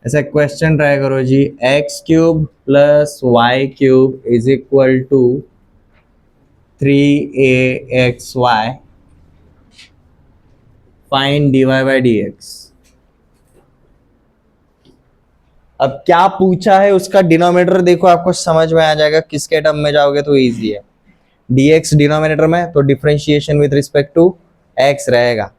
ऐसा क्वेश्चन ट्राई करो जी, x cube plus y cube is equal to 3aXy, find dy by d x. अब क्या पूछा है उसका डिनोमिनेटर देखो, आपको समझ में आ जाएगा, किसके टर्म में जाओगे तो इजी है। dx डिनोमिनेटर में तो differentiation with respect to x रहेगा,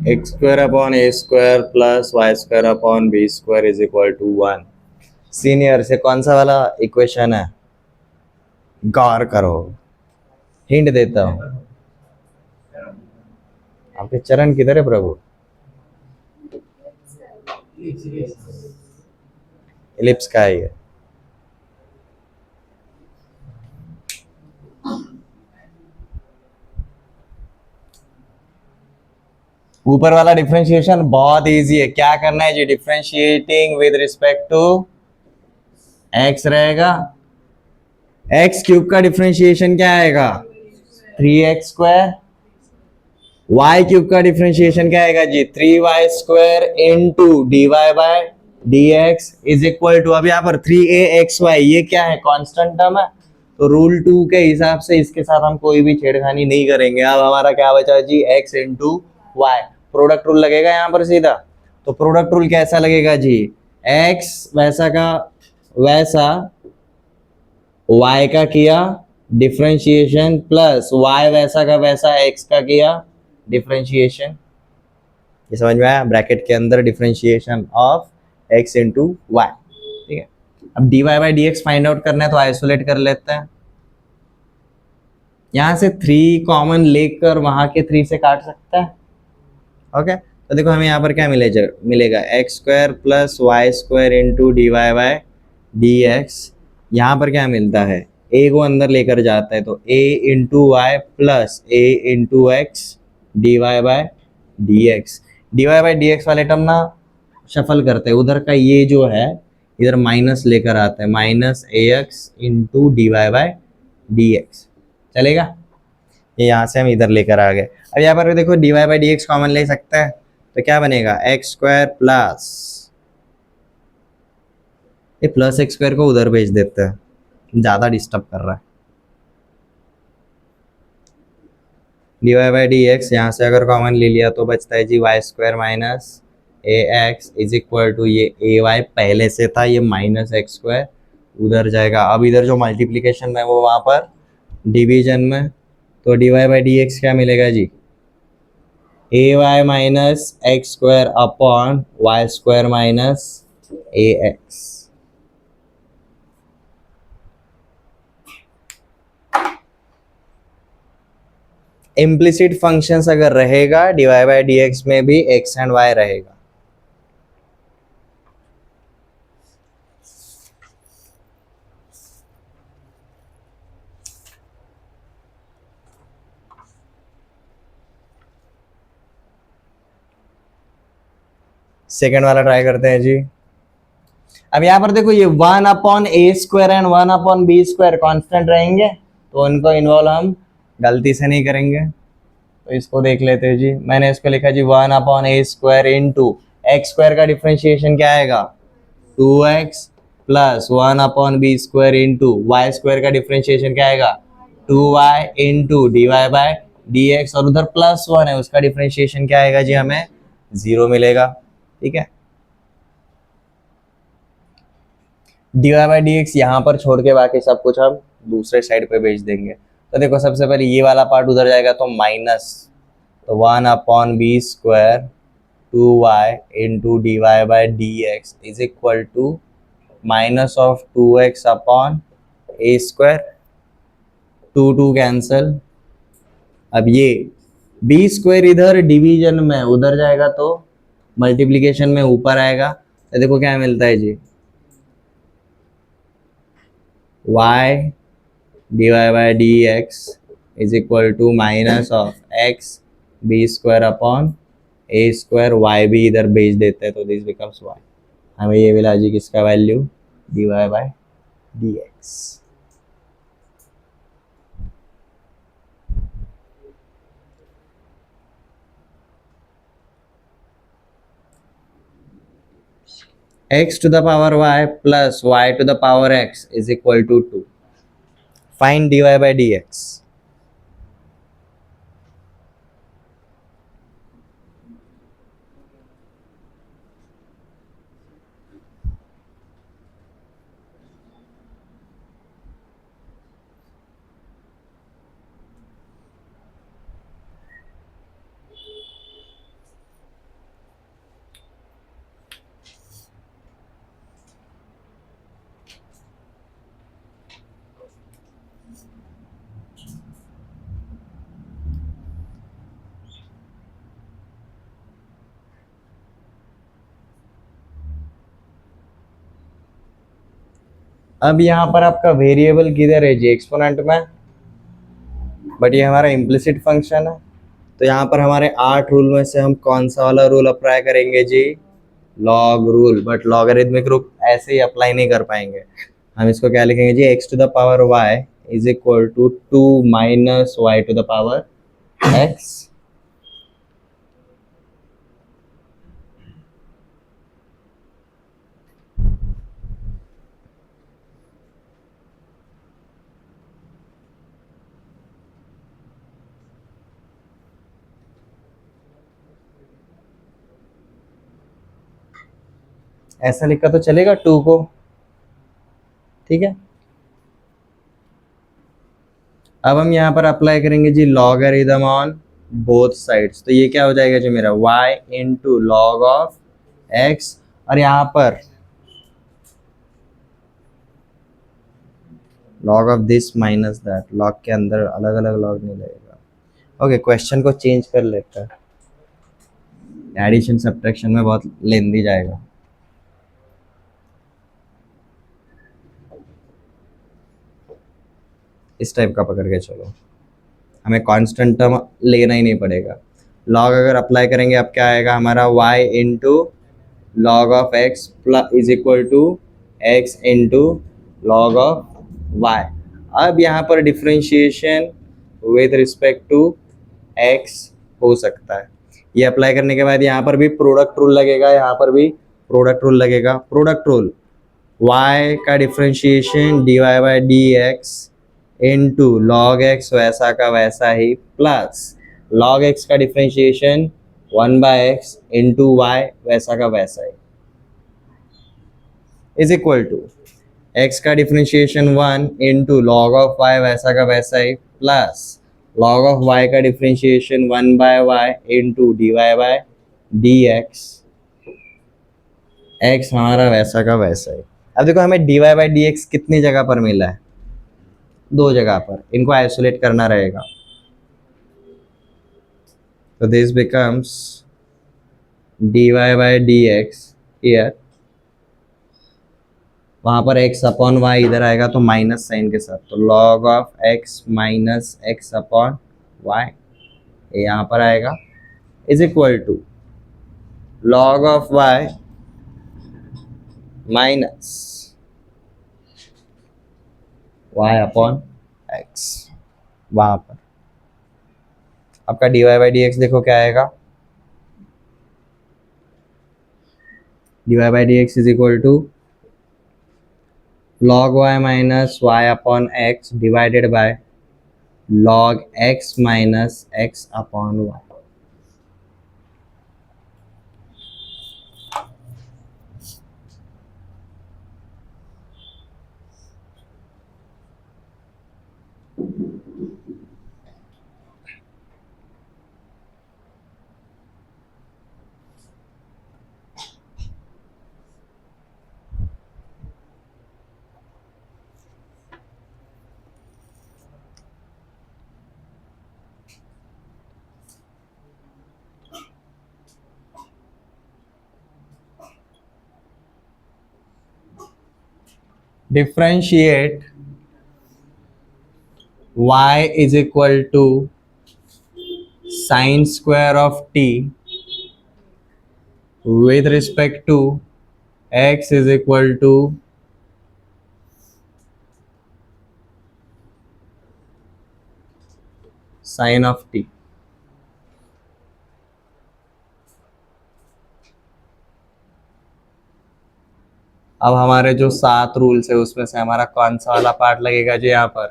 x square upon a square plus y square upon b square is equal to 1। Senior से कौन सा वाला इक्वेशन है, गौर करो, हिंट देता हूं। आपके चरण किधर है प्रभु? इलिप्स का ही है। ऊपर वाला डिफरेंशिएशन बहुत इजी है। क्या करना है जी, differentiating with respect to x रहेगा। एक्स क्यूब का डिफरेंशिएशन क्या आएगा, 3x² वाई क्यूब का डिफरेंशिएशन क्या आएगा जी, 3y² into d y by d x is equal to, अब यहाँ पर 3axy ये क्या है, कांस्टेंट टर्म है, तो रूल 2 के हिसाब से इसके साथ हम कोई भी छेड़खानी नहीं करेंगे। अब हमारा क्या बचा जी, x into y, product rule लगेगा यहाँ पर सीधा। तो प्रोडक्ट रूल कैसा लगेगा जी, x वैसा का वैसा y का किया डिफरेंशिएशन प्लस y वैसा का वैसा x का किया डिफरेंशिएशन। ये समझ में आया, ब्रैकेट के अंदर differentiation of x into y. ठीक है, अब dy by d x find out करना है तो आइसोलेट कर लेते हैं। यहां से 3 कॉमन लेकर वहां के 3 से काट सकता है। ओके, तो देखो हमें यहाँ पर क्या मिलेगा x square plus y square into d y by d x. यहाँ पर क्या मिलता है, ए को अंदर लेकर जाता है तो a into y plus a into x d y by d x. D y by d x वाले टर्म ना शफल करते हैं, उधर का ये जो है इधर माइनस लेकर आता है, minus a x into d y by d x चलेगा। ये यहाँ से हम इधर लेकर आ गए। अब यहाँ पर भी देखो d y by d x common ले सकते हैं तो क्या बनेगा, एक्स स्क्वायर प्लस, ये प्लस एक्स स्क्वायर को उधर भेज देते हैं, ज़्यादा डिस्टर्ब कर रहा है। D y by d x यहाँ से अगर कॉमन ले लिया तो बचता है जी y square minus a x is equal to, ये ए वाई पहले से था, ये माइनस एक्स स्क्वायर उधर जाएगा। अब इधर जो मल्टीप्लीकेशन में वो वहाँ पर डिवीजन में, तो d y by d x क्या मिलेगा जी, a y minus x square upon y square minus a x. Implicit functions अगर रहेगा d y by d x में भी एक्स एंड वाई रहेगा। सेकेंड वाला ट्राई करते हैं जी। अब यहाँ पर देखो ये 1 upon a square and 1 upon b square constant रहेंगे, तो उनको इन्वॉल्व हम गलती से नहीं करेंगे। तो इसको देख लेते हैं जी, मैंने इसको लिखा जी 1 upon a square into x square का डिफरेंशिएशन क्या आएगा, 2x plus 1 upon b square into y square का डिफरेंशिएशन क्या आएगा, 2y into d y by d x, और उधर प्लस 1 है उसका डिफरेंशिएशन क्या आएगा जी, हमें 0 मिलेगा। ठीक है, d y by d x यहाँ पर छोड़ के बाकी सब कुछ हम दूसरे साइड पे भेज देंगे। तो देखो सबसे पहले ये वाला पार्ट उधर जाएगा तो माइनस, तो 1 upon b square 2y into d y by d x is equal to minus of 2x upon a square, 2 cancel. अब ये बी स्क्वायर इधर डिवीजन में उधर जाएगा तो मल्टीप्लीकेशन में ऊपर आएगा, तो देखो क्या मिलता है जी, y d y by d x is equal to minus of x b square upon a square, y भी इधर भेज देते हैं तो दिस बिकम्स y। हमें ये मिला जी किसका value, d y by d x. x to the power y plus y to the power x is equal to 2. Find dy by dx. अब यहाँ पर आपका वेरिएबल किधर है जी, एक्सपोनेंट में, बट ये हमारा इम्प्लिसिट फंक्शन है। तो यहाँ पर हमारे 8 रूल में से हम कौन सा वाला रूल अप्लाई करेंगे जी, log rule. But logarithmic rule ऐसे ही अप्लाई नहीं कर पाएंगे, हम इसको क्या लिखेंगे जी, x to the power y is equal to 2 minus y to the power x. ऐसा लिखा तो चलेगा 2 को, ठीक है। अब हम यहाँ पर अप्लाई करेंगे जी लॉगरिथम ऑन बोथ साइड्स। तो ये क्या हो जाएगा जी मेरा y into log of x, और यहाँ पर log of this minus that, log के अंदर अलग अलग लॉग नहीं लगेगा। ओके, क्वेश्चन को चेंज कर लेते हैं, एडिशन सब्ट्रैक्शन में बहुत लेंदी जाएगा। इस टाइप का पकड़ के चलो, हमें कांस्टेंट टर्म लेना ही नहीं पड़ेगा। लॉग अगर अप्लाई करेंगे अब क्या आएगा हमारा, y into log of x plus is equal to x into log of y। अब यहाँ पर differentiation with respect to x हो सकता है। ये अप्लाई करने के बाद यहाँ पर भी प्रोडक्ट रूल लगेगा, यहाँ पर भी प्रोडक्ट रूल लगेगा। प्रोडक्ट रूल, y का differentiation dy by d x into log x वैसा का वैसा ही, प्लस लॉग एक्स का differentiation 1 by x into y वैसा का वैसा ही, इज इक्वल टू एक्स का differentiation 1 into log of y वैसा का वैसा ही, प्लस लॉग ऑफ वाई का differentiation 1 by y into d y by d x, x हमारा वैसा का वैसा ही। अब देखो हमें d y by d x कितनी जगह पर मिला है, 2 जगह पर, इनको आइसोलेट करना रहेगा। तो this becomes dy by d x here, वहाँ पर x अपॉन y इधर आएगा तो माइनस साइन के साथ, तो log of x minus x upon y ये यहाँ पर आएगा, is equal to log of y minus y upon x। वहाँ पर आपका dy बाई डी एक्स देखो क्या आएगा, dy by d x is equal to log y minus y upon x divided by log x minus x upon y। Differentiate y is equal to sine square of t with respect to x is equal to sine of t। अब हमारे जो 7 रूल्स है उसमें से हमारा कौन सा वाला पार्ट लगेगा जी, यहाँ पर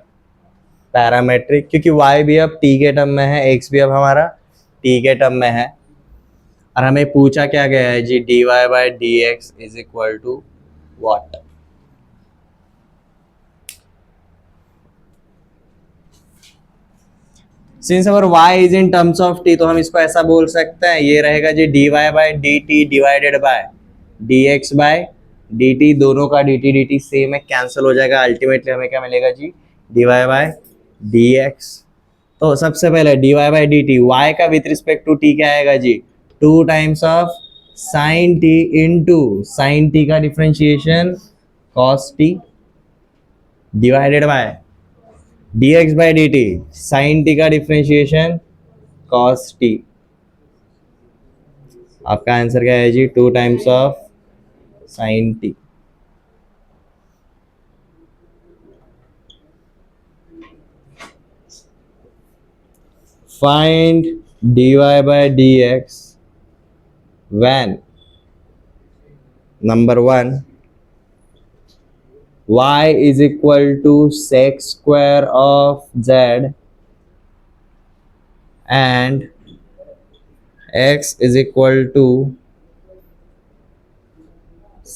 पैरामेट्रिक, क्योंकि y भी अब t के टर्म में है, x भी अब हमारा t के टर्म में है, और हमें पूछा क्या गया है जी, dy by d x is equal to what. Since our y is in terms of t, तो हम इसको ऐसा बोल सकते हैं, ये रहेगा जी dy by d t divided by dx bye dt, दोनों का dt dt सेम है, कैंसिल हो जाएगा, अल्टीमेटली हमें क्या मिलेगा जी, dy बाय dx। तो सबसे पहले dy बाय dt, y का विथ रिस्पेक्ट टू t क्या आएगा जी, 2 times of sine t into sine t का differentiation cos t, divided by dx bye dt, sine t का डिफ्रेंशिएशन cos t। आपका आंसर क्या है जी? 2 times of sine t. Find dy by dx when number 1 y is equal to sec square of z and x is equal to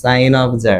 sine of z।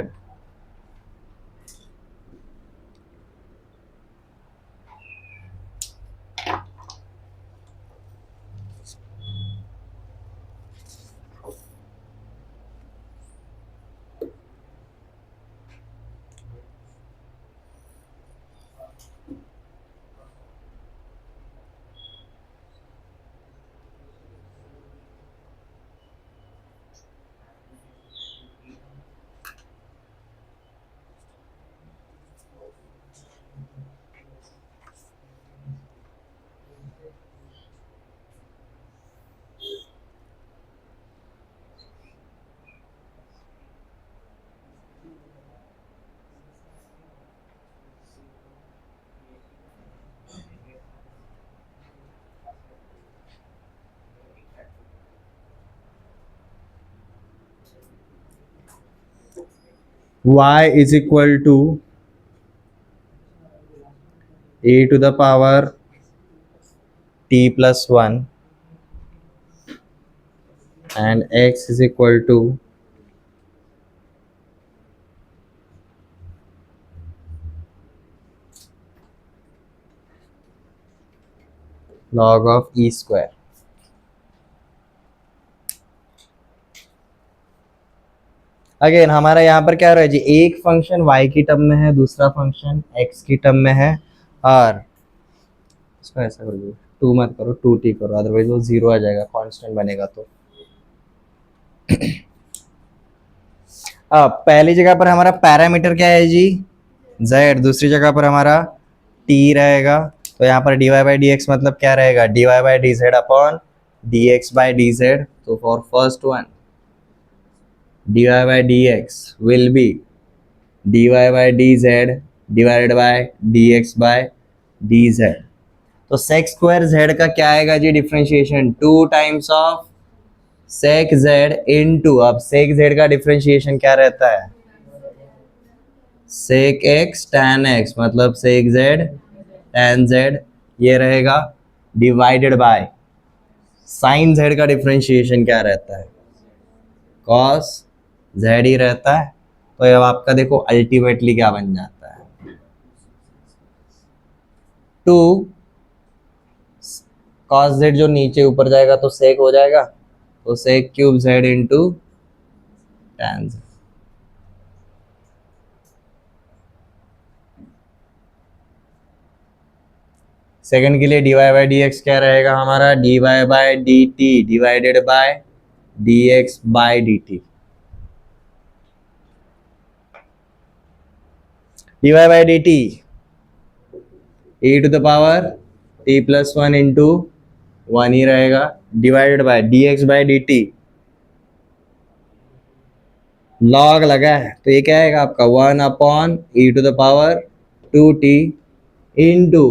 y is equal to e to the power t plus 1 and x is equal to log of e square। Again हमारा यहाँ पर क्या हो रहा है जी? एक फंक्शन y की टर्म में है, दूसरा फंक्शन x की टर्म में है, और इसको ऐसा कर दो, 2 मत करो, 2t करो, अदरवाइज वो 0 आ जाएगा, कांस्टेंट बनेगा। तो अब पहली जगह पर हमारा पैरामीटर क्या है जी? z। दूसरी जगह पर हमारा t रहेगा। तो यहाँ पर dy बाई डी एक्स मतलब क्या रहेगा? dy by d z upon dx by d z. तो for first one dy by dx will be dy by dz divided by dx by dz। तो sec स्क्वायर z का क्या आएगा जी? Differentiation 2 times of sec z into, अब sec z का डिफरेंशिएशन क्या रहता है? sec x tan x मतलब sec z tan z, ये रहेगा डिवाइडेड बाय sin z का डिफरेंशिएशन क्या रहता है? cos z ही रहता है। तो अब आपका देखो अल्टीमेटली क्या बन जाता है? 2 cos z जो नीचे ऊपर जाएगा तो sec हो जाएगा, तो sec cube z into tan z। Second के लिए dy बाई डी एक्स क्या रहेगा हमारा? dy by d t divided by dx by d t. dy by d t e to the power t plus 1 into 1 ही रहेगा, divided by dx by d t. Log लगा है तो ये क्या आएगा आपका? 1 upon e to the power 2t into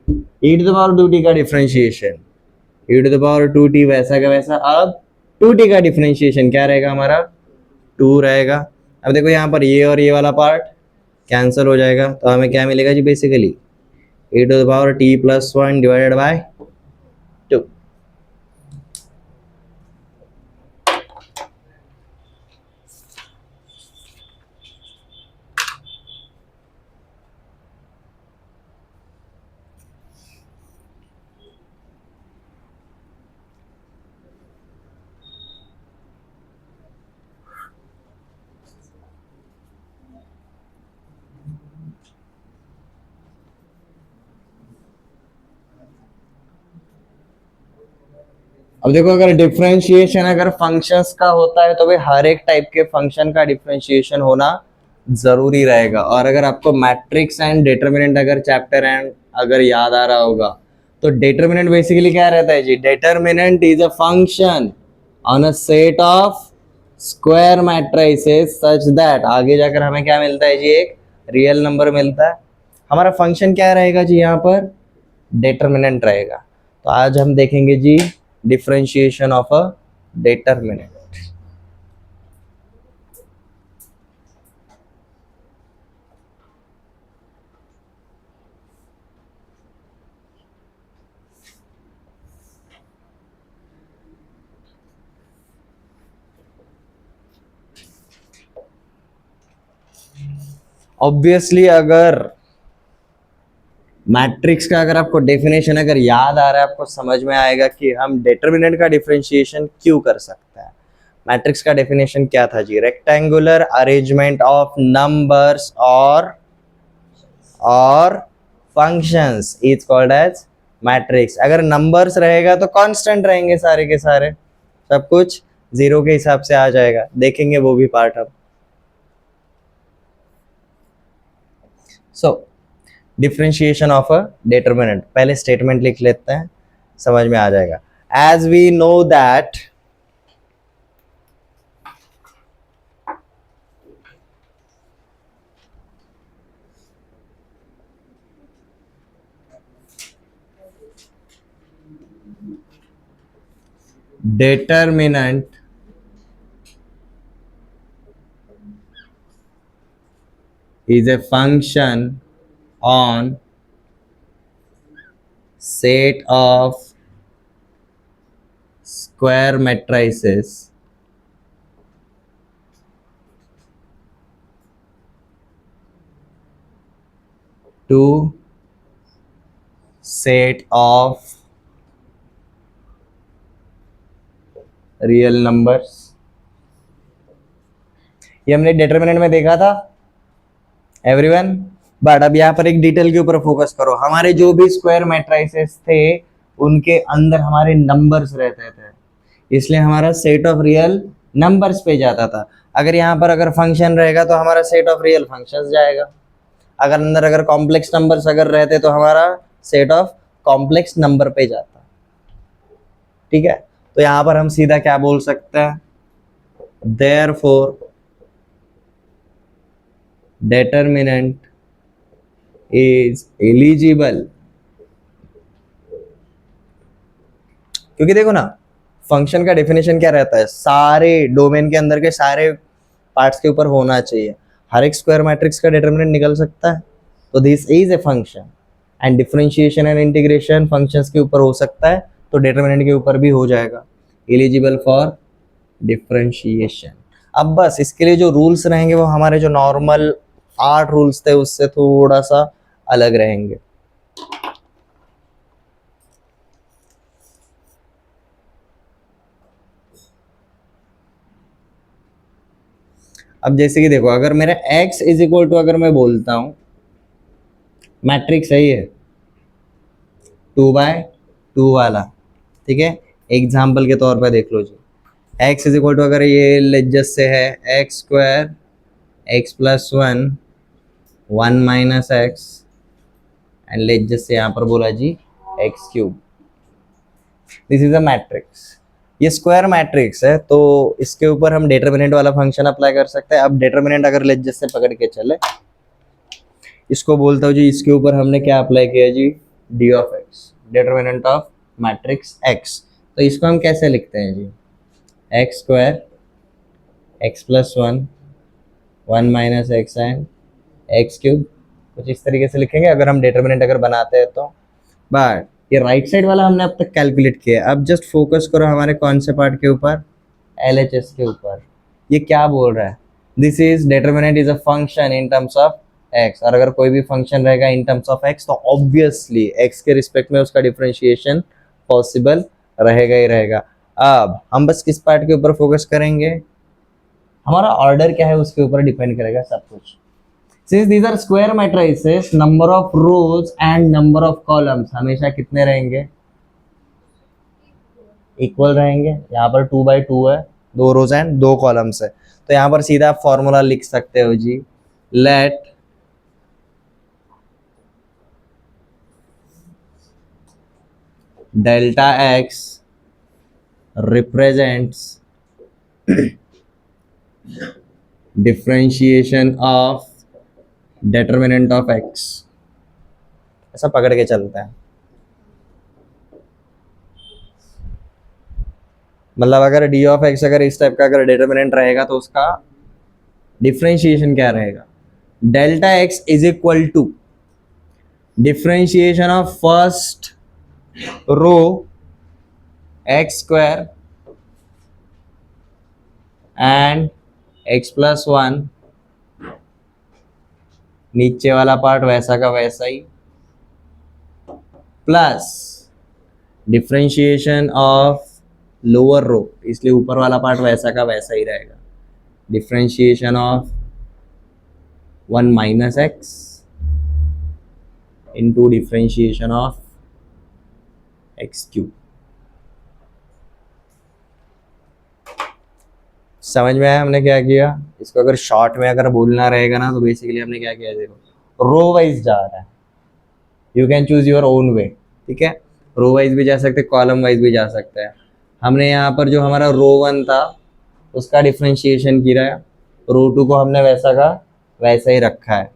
e to the power 2t का differentiation, e to the power 2t वैसा का वैसा। अब 2t का डिफरेंशिएशन क्या रहेगा हमारा? 2 रहेगा। अब देखो यहाँ पर ये और ये वाला पार्ट कैंसिल हो जाएगा, तो हमें क्या मिलेगा जी? Basically e to the power t plus 1 divided by 2। अब देखो अगर डिफरेंशिएशन अगर फंक्शंस का होता है तो भाई हर एक टाइप के फंक्शन का डिफरेंशिएशन होना जरूरी रहेगा। और अगर आपको मैट्रिक्स एंड डिटर्मिनेंट अगर चैप्टर एंड अगर याद आ रहा होगा, तो डिटर्मिनेंट बेसिकली क्या रहता है जी? Determinant is a function on a set of square matrices such that, आगे जाकर हमें क्या मिलता है जी? एक रियल नंबर मिलता है। हमारा फंक्शन क्या रहेगा जी? यहाँ पर डिटर्मिनेंट रहेगा। तो आज हम देखेंगे जी differentiation of a determinant. Obviously अगर मैट्रिक्स का अगर आपको डेफिनेशन अगर याद आ रहा है, आपको समझ में आएगा कि हम डिटर्मिनेंट का डिफरेंशिएशन क्यों कर सकते हैं। मैट्रिक्स का डेफिनेशन क्या था जी? रेक्टेंगुलर अरेंजमेंट ऑफ नंबर्स और functions is called as matrix. अगर नंबर्स रहेगा तो कांस्टेंट रहेंगे सारे के सारे, सब कुछ जीरो के हिसाब से आ जाएगा। देखेंगे वो भी पार्ट हम। So differentiation of a determinant, पहले स्टेटमेंट लिख लेते हैं, समझ में आ जाएगा। As we know that determinant is a function on set of square matrices to set of real numbers. ये हमने डिटरमिनेंट में देखा था एवरीवन। बट अब यहाँ पर एक डिटेल के ऊपर फोकस करो। हमारे जो भी स्क्वायर मैट्रिसेस थे उनके अंदर हमारे नंबर्स रहते थे, इसलिए हमारा सेट ऑफ रियल नंबर्स पे जाता था। अगर यहाँ पर अगर फंक्शन रहेगा तो हमारा सेट ऑफ रियल फंक्शंस जाएगा। अगर अंदर अगर कॉम्प्लेक्स नंबर्स अगर रहते तो हमारा सेट ऑफ कॉम्प्लेक्स नंबर पे जाता। ठीक है, तो यहाँ पर हम सीधा क्या बोल सकते हैं? Therefore determinant is eligible। क्योंकि देखो ना, फंक्शन का डेफिनेशन क्या रहता है? सारे डोमेन के अंदर के सारे पार्ट्स के ऊपर होना चाहिए। हर एक स्क्वायर मैट्रिक्स का डिटरमिनेंट निकल सकता है, तो this is a function. And differentiation and integration functions के ऊपर हो सकता है, तो डिटरमिनेंट के ऊपर भी हो जाएगा। Eligible for differentiation. अब बस इसके लिए जो रूल्स रहेंगे वो हमारे जो नॉर्मल 8 रूल्स थे उससे थोड़ा सा अलग रहेंगे। अब जैसे कि देखो, अगर मेरा x इज इक्वल टू, अगर मैं बोलता हूं मैट्रिक्स है ये 2/2 वाला, ठीक है, एग्जाम्पल के तौर पे देख लो जी। x इज इक्वल टू अगर ये लेजस से है x square x plus 1 1 minus x, and लेजस से यहाँ पर बोला जी x cube. This is a matrix. ये स्क्वायर मैट्रिक्स है, तो इसके ऊपर हम डिटरमिनेंट वाला फंक्शन अप्लाई कर सकते हैं। अब डिटरमिनेंट अगर लेजस से पकड़ के चले, इसको बोलता हूँ जी, इसके ऊपर हमने क्या अप्लाई किया जी? D of x, determinant of matrix x. तो इसको हम कैसे लिखते हैं जी? X square x plus 1 1 minus x and x cube, कुछ इस तरीके से लिखेंगे अगर हम डिटरमिनेंट अगर बनाते हैं तो। बट ये राइट साइड वाला हमने अब तक कैलकुलेट किया है। अब जस्ट फोकस करो हमारे कौन से पार्ट के ऊपर? LHS के ऊपर। ये क्या बोल रहा है? This is determinant is a function in terms of x. और अगर कोई भी फंक्शन रहेगा इन टर्म्स ऑफ एक्स, तो ऑब्वियसली एक्स के रिस्पेक्ट में उसका डिफरेंशिएशन पॉसिबल रहेगा ही रहेगा। अब हम बस किस पार्ट के ऊपर फोकस करेंगे? हमारा ऑर्डर क्या है उसके ऊपर डिपेंड करेगा सब कुछ। Since these are square matrices, number of rows and number of columns हमेशा कितने रहेंगे? इक्वल रहेंगे। यहाँ पर 2/2 है, 2 रोज एंड 2 कॉलम्स है, तो यहाँ पर सीधा आप फॉर्मूला लिख सकते हो जी। let delta x represents differentiation of determinant of x. ऐसा पकड़ के चलता है, मतलब अगर डी ऑफ एक्स अगर इस टाइप का अगर डिटर्मिनेंट रहेगा तो उसका डिफरेंशिएशन क्या रहेगा, delta x is equal to differentiation of first row x square and x plus one, नीचे वाला पार्ट वैसा का वैसा ही, plus differentiation of lower row, इसलिए ऊपर वाला पार्ट वैसा का वैसा ही रहेगा, differentiation of 1 minus x into differentiation of x cube. समझ में आया हमने क्या किया? इसको अगर शॉर्ट में अगर बोलना रहेगा ना तो बेसिकली हमने क्या किया, देखो रो वाइज जा रहा है, you can choose your own way, ठीक है, रो वाइज भी जा सकते हैं, कॉलम वाइज भी जा सकते हैं। हमने यहाँ पर जो हमारा रो वन था उसका डिफरेंशिएशन किया है, रो टू को हमने वैसा का वैसा ही रखा है,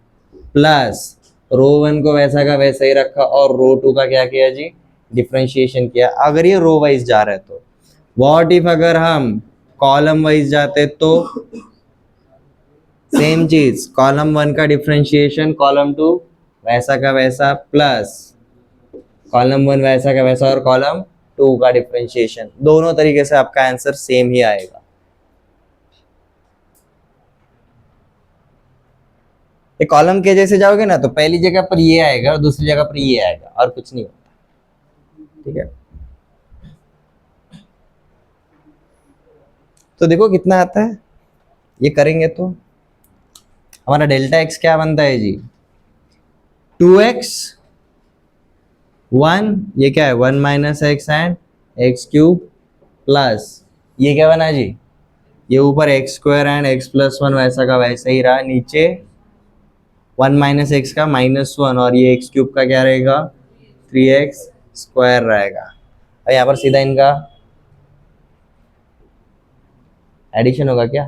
प्लस रो वन को वैसा का वैसा ही रखा और रो टू का क्या किया जी, डिफरेंशिएशन किया। अगर ये रो वाइज जा रहे तो व्हाट इफ अगर हम कॉलम वाइज जाते तो सेम चीज, कॉलम वन का डिफरेंशिएशन कॉलम टू वैसा का वैसा, प्लस कॉलम वन वैसा का वैसा और कॉलम टू का डिफरेंशिएशन, दोनों तरीके से आपका आंसर सेम ही आएगा। कॉलम के जैसे जाओगे ना तो पहली जगह पर ये आएगा और दूसरी जगह पर ये आएगा और कुछ नहीं होता, ठीक है। तो देखो कितना आता है, ये करेंगे तो हमारा डेल्टा एक्स क्या बनता है जी, 2x 1, ये क्या है 1 minus x and x cube, plus ये क्या बना जी, ये ऊपर x square and x plus one वैसा का वैसा ही रहा, नीचे 1 माइनस एक्स का -1 और ये एक्स क्यूब का क्या रहेगा 3x स्क्वायर रहेगा। और यहाँ पर सीधा इनका एडिशन होगा क्या,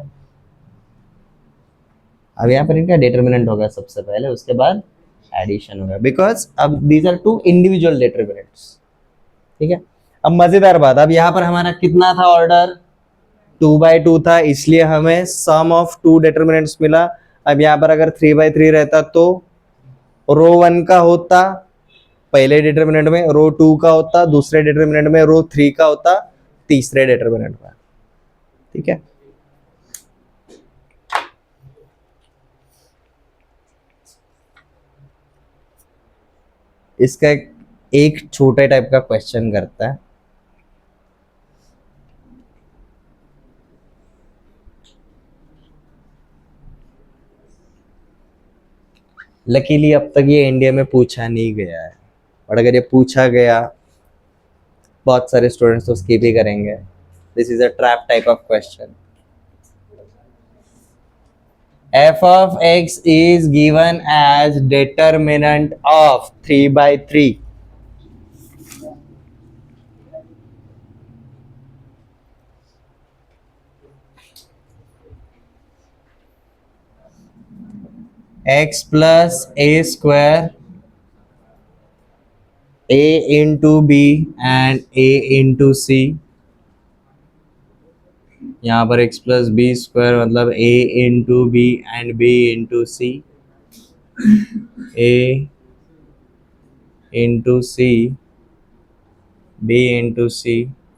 अब यहाँ पर इनका डिटर्मिनेंट होगा सबसे पहले, उसके बाद एडिशन होगा, बिकॉज अब these are two individual determinants, ठीक है। अब मजेदार बात, अब यहाँ पर हमारा कितना था ऑर्डर, 2/2 था, इसलिए हमें सम ऑफ 2 डिटर्मिनेंट्स मिला। अब यहाँ पर अगर 3/3 रहता तो रो 1 का होता पहले डिटर्मिनेंट में, रो 2 का होता दूसरे डिटर्मिनेंट में, रो 3 का होता तीसरे डिटर्मिनेंट में, ठीक है। इसका एक छोटे टाइप का क्वेश्चन करता है, लकीली अब तक ये इंडिया में पूछा नहीं गया है, और अगर ये पूछा गया बहुत सारे स्टूडेंट्स तो स्किप ही करेंगे। This is a trap type of question. f of x is given as determinant of 3/3 x plus a square a into b and a into c, यहाँ पर x plus b square मतलब a into b and b into c, a into c b into c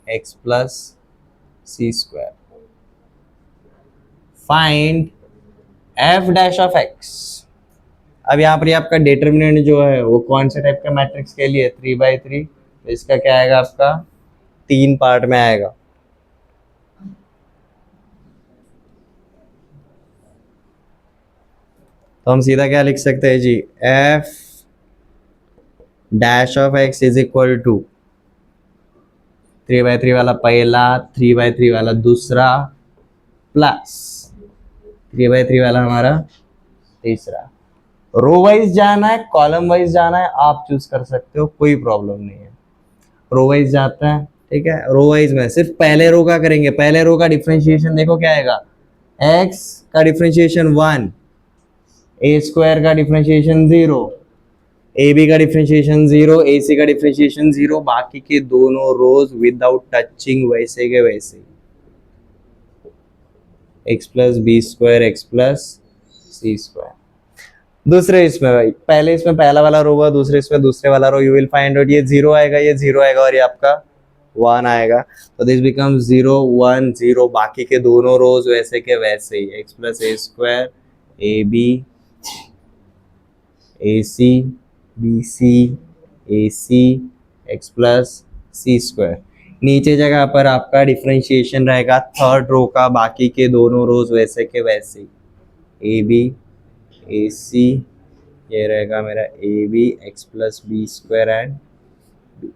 x plus c square। Find f dash of x। अब यहाँ पर आपका डिटर्मिनेंट जो है वो कौन से टाइप का मैट्रिक्स के लिए, 3/3, तो इसका क्या आएगा आपका 3 पार्ट में आएगा। तो हम सीधा क्या लिख सकते हैं जी, f dash of x is equal to 3/3 वाला पहला, 3/3 वाला दूसरा, प्लस 3/3 वाला हमारा तीसरा। रो वाइज जाना है, कॉलम वाइज जाना है, आप चूज कर सकते हो, कोई प्रॉब्लम नहीं है। रो वाइज जाते हैं, ठीक है। रो वाइज में सिर्फ पहले रो का करेंगे। पहले रो का डिफरेंशिएशन देखो क्या आएगा, x का डिफरेंशिएशन 1, ए स्क्वायर का डिफरेंशिएशन 0, ए बी का डिफरेंशिएशन 0, ए सी का डिफरेंशिएशन 0, बाकी के दोनों रोज विदाउट टचिंग वैसे के वैसे, x plus b square x plus c square. दूसरे इसमें भाई, पहले इसमें पहला वाला रो होगा, दूसरे इसमें दूसरे वाला रो, यू विल फाइंड आउट ये 0 आएगा, ये 0 आएगा और ये आपका 1 आएगा। तो दिस बिकम 0 1 0, बाकी के दोनों रोज वैसे के वैसे ही, x plus a square a b a c b c a c x plus c square. नीचे जगह पर आपका डिफरेंशिएशन रहेगा थर्ड रो का, बाकी के दोनों रोज वैसे के वैसे ही, ए बी ए सी, ये रहेगा मेरा a b x plus b square and b.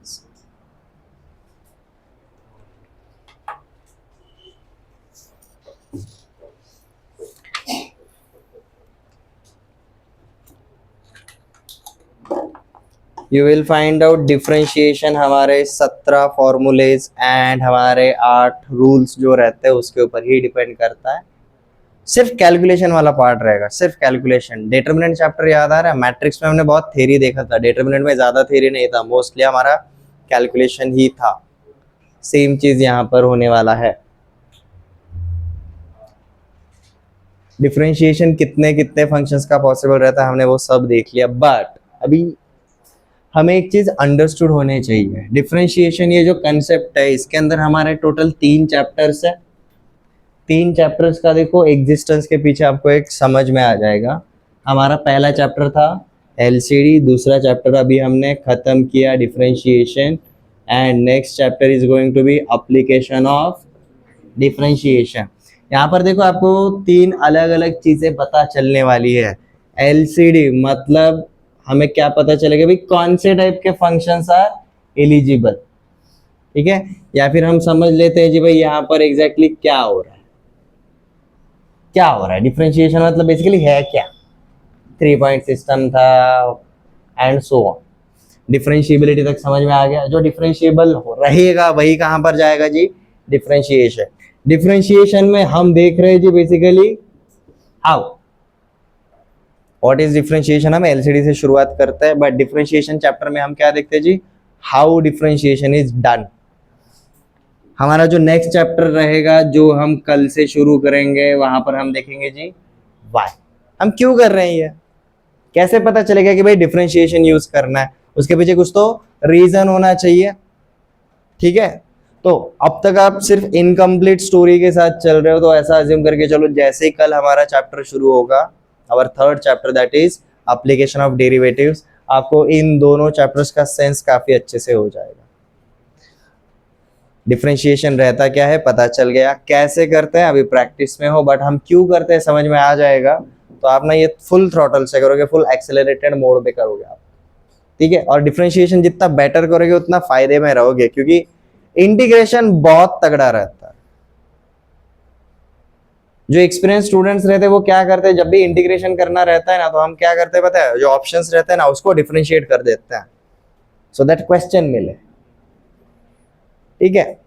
You will find out differentiation हमारे 17 फॉर्मूलेज एंड हमारे 8 रूल्स जो रहते हैं उसके ऊपर ही डिपेंड करता है। सिर्फ कैलकुलेशन वाला पार्ट रहेगा, सिर्फ कैलकुलेशन। डिटरमिनेंट चैप्टर याद आ रहा है, मैट्रिक्स में हमने बहुत थ्योरी देखा था, डिटरमिनेंट में ज्यादा थ्योरी नहीं था, मोस्टली हमारा कैलकुलेशन ही था। सेम चीज यहाँ पर होने वाला है। डिफरेंशिएशन कितने कितने फंक्शंस का पॉसिबल रहता है हमने वो सब देख लिया, बट अभी हमें एक चीज अंडरस्टूड होने चाहिए। डिफरेंशिएशन ये जो कंसेप्ट है इसके अंदर हमारे टोटल 3 चैप्टर्स है। 3 चैप्टर्स का देखो एग्जिस्टेंस के पीछे आपको एक समझ में आ जाएगा। हमारा पहला चैप्टर था एलसीडी, दूसरा चैप्टर अभी हमने खत्म किया differentiation, and next chapter is going to be application of differentiation. यहाँ पर देखो आपको 3 अलग अलग चीजें पता चलने वाली है। एलसीडी मतलब हमें क्या पता चलेगा भाई, कौन से टाइप के फंक्शंस आर एलिजिबल, ठीक है। या फिर हम समझ लेते हैं जी भाई यहाँ पर एग्जैक्टली क्या हो रहा है, क्या हो रहा है। डिफरेंशिएशन मतलब बेसिकली है क्या, 3 पॉइंट सिस्टम था एंड सो ऑन। डिफरेंशिएबिलिटी तक समझ में आ गया। जो डिफरेंशिएबल रहेगा वही कहां पर जाएगा जी, डिफरेंशिएशन। डिफरेंशिएशन में हम देख रहे हैं जी basically how, what is differentiation. हम एलसीडी से शुरुआत करते हैं, बट डिफरेंशिएशन चैप्टर में हम क्या देखते हैं जी, हाउ डिफरेंशिएशन इज डन। हमारा जो नेक्स्ट चैप्टर रहेगा जो हम कल से शुरू करेंगे, वहां पर हम देखेंगे जी व्हाई, हम क्यों कर रहे हैं ये, कैसे पता चलेगा कि भाई डिफरेंशिएशन यूज करना है, उसके पीछे कुछ तो रीजन होना चाहिए, ठीक है। तो अब तक आप सिर्फ इनकम्प्लीट स्टोरी के साथ चल रहे हो, तो ऐसा अज्यूम करके चलो जैसे ही कल हमारा चैप्टर शुरू होगा, our third chapter that is application of derivatives, आपको इन दोनों चैप्टर्स का सेंस काफी अच्छे से हो जाएगा। डिफरेंशिएशन रहता क्या है पता चल गया, कैसे करते हैं अभी प्रैक्टिस में हो, बट हम क्यों करते हैं समझ में आ जाएगा। तो आप ना ये फुल थ्रॉटल से करोगे, फुल एक्सेलरेटेड मोड पे करोगे आप, ठीक है। और डिफरेंशिएशन जितना बेटर करोगे उतना फायदे में रहोगे, क्योंकि इंटीग्रेशन बहुत तगड़ा रहता है। जो एक्सपीरियंस स्टूडेंट्स रहते हैं वो क्या करते हैं, जब भी इंटीग्रेशन करना रहता है ना, तो हम क्या करते हैं पता है, जो ऑप्शंस रहते हैं ना उसको डिफरेंशिएट कर देते हैं, सो दैट क्वेश्चन मिले, ठीक है।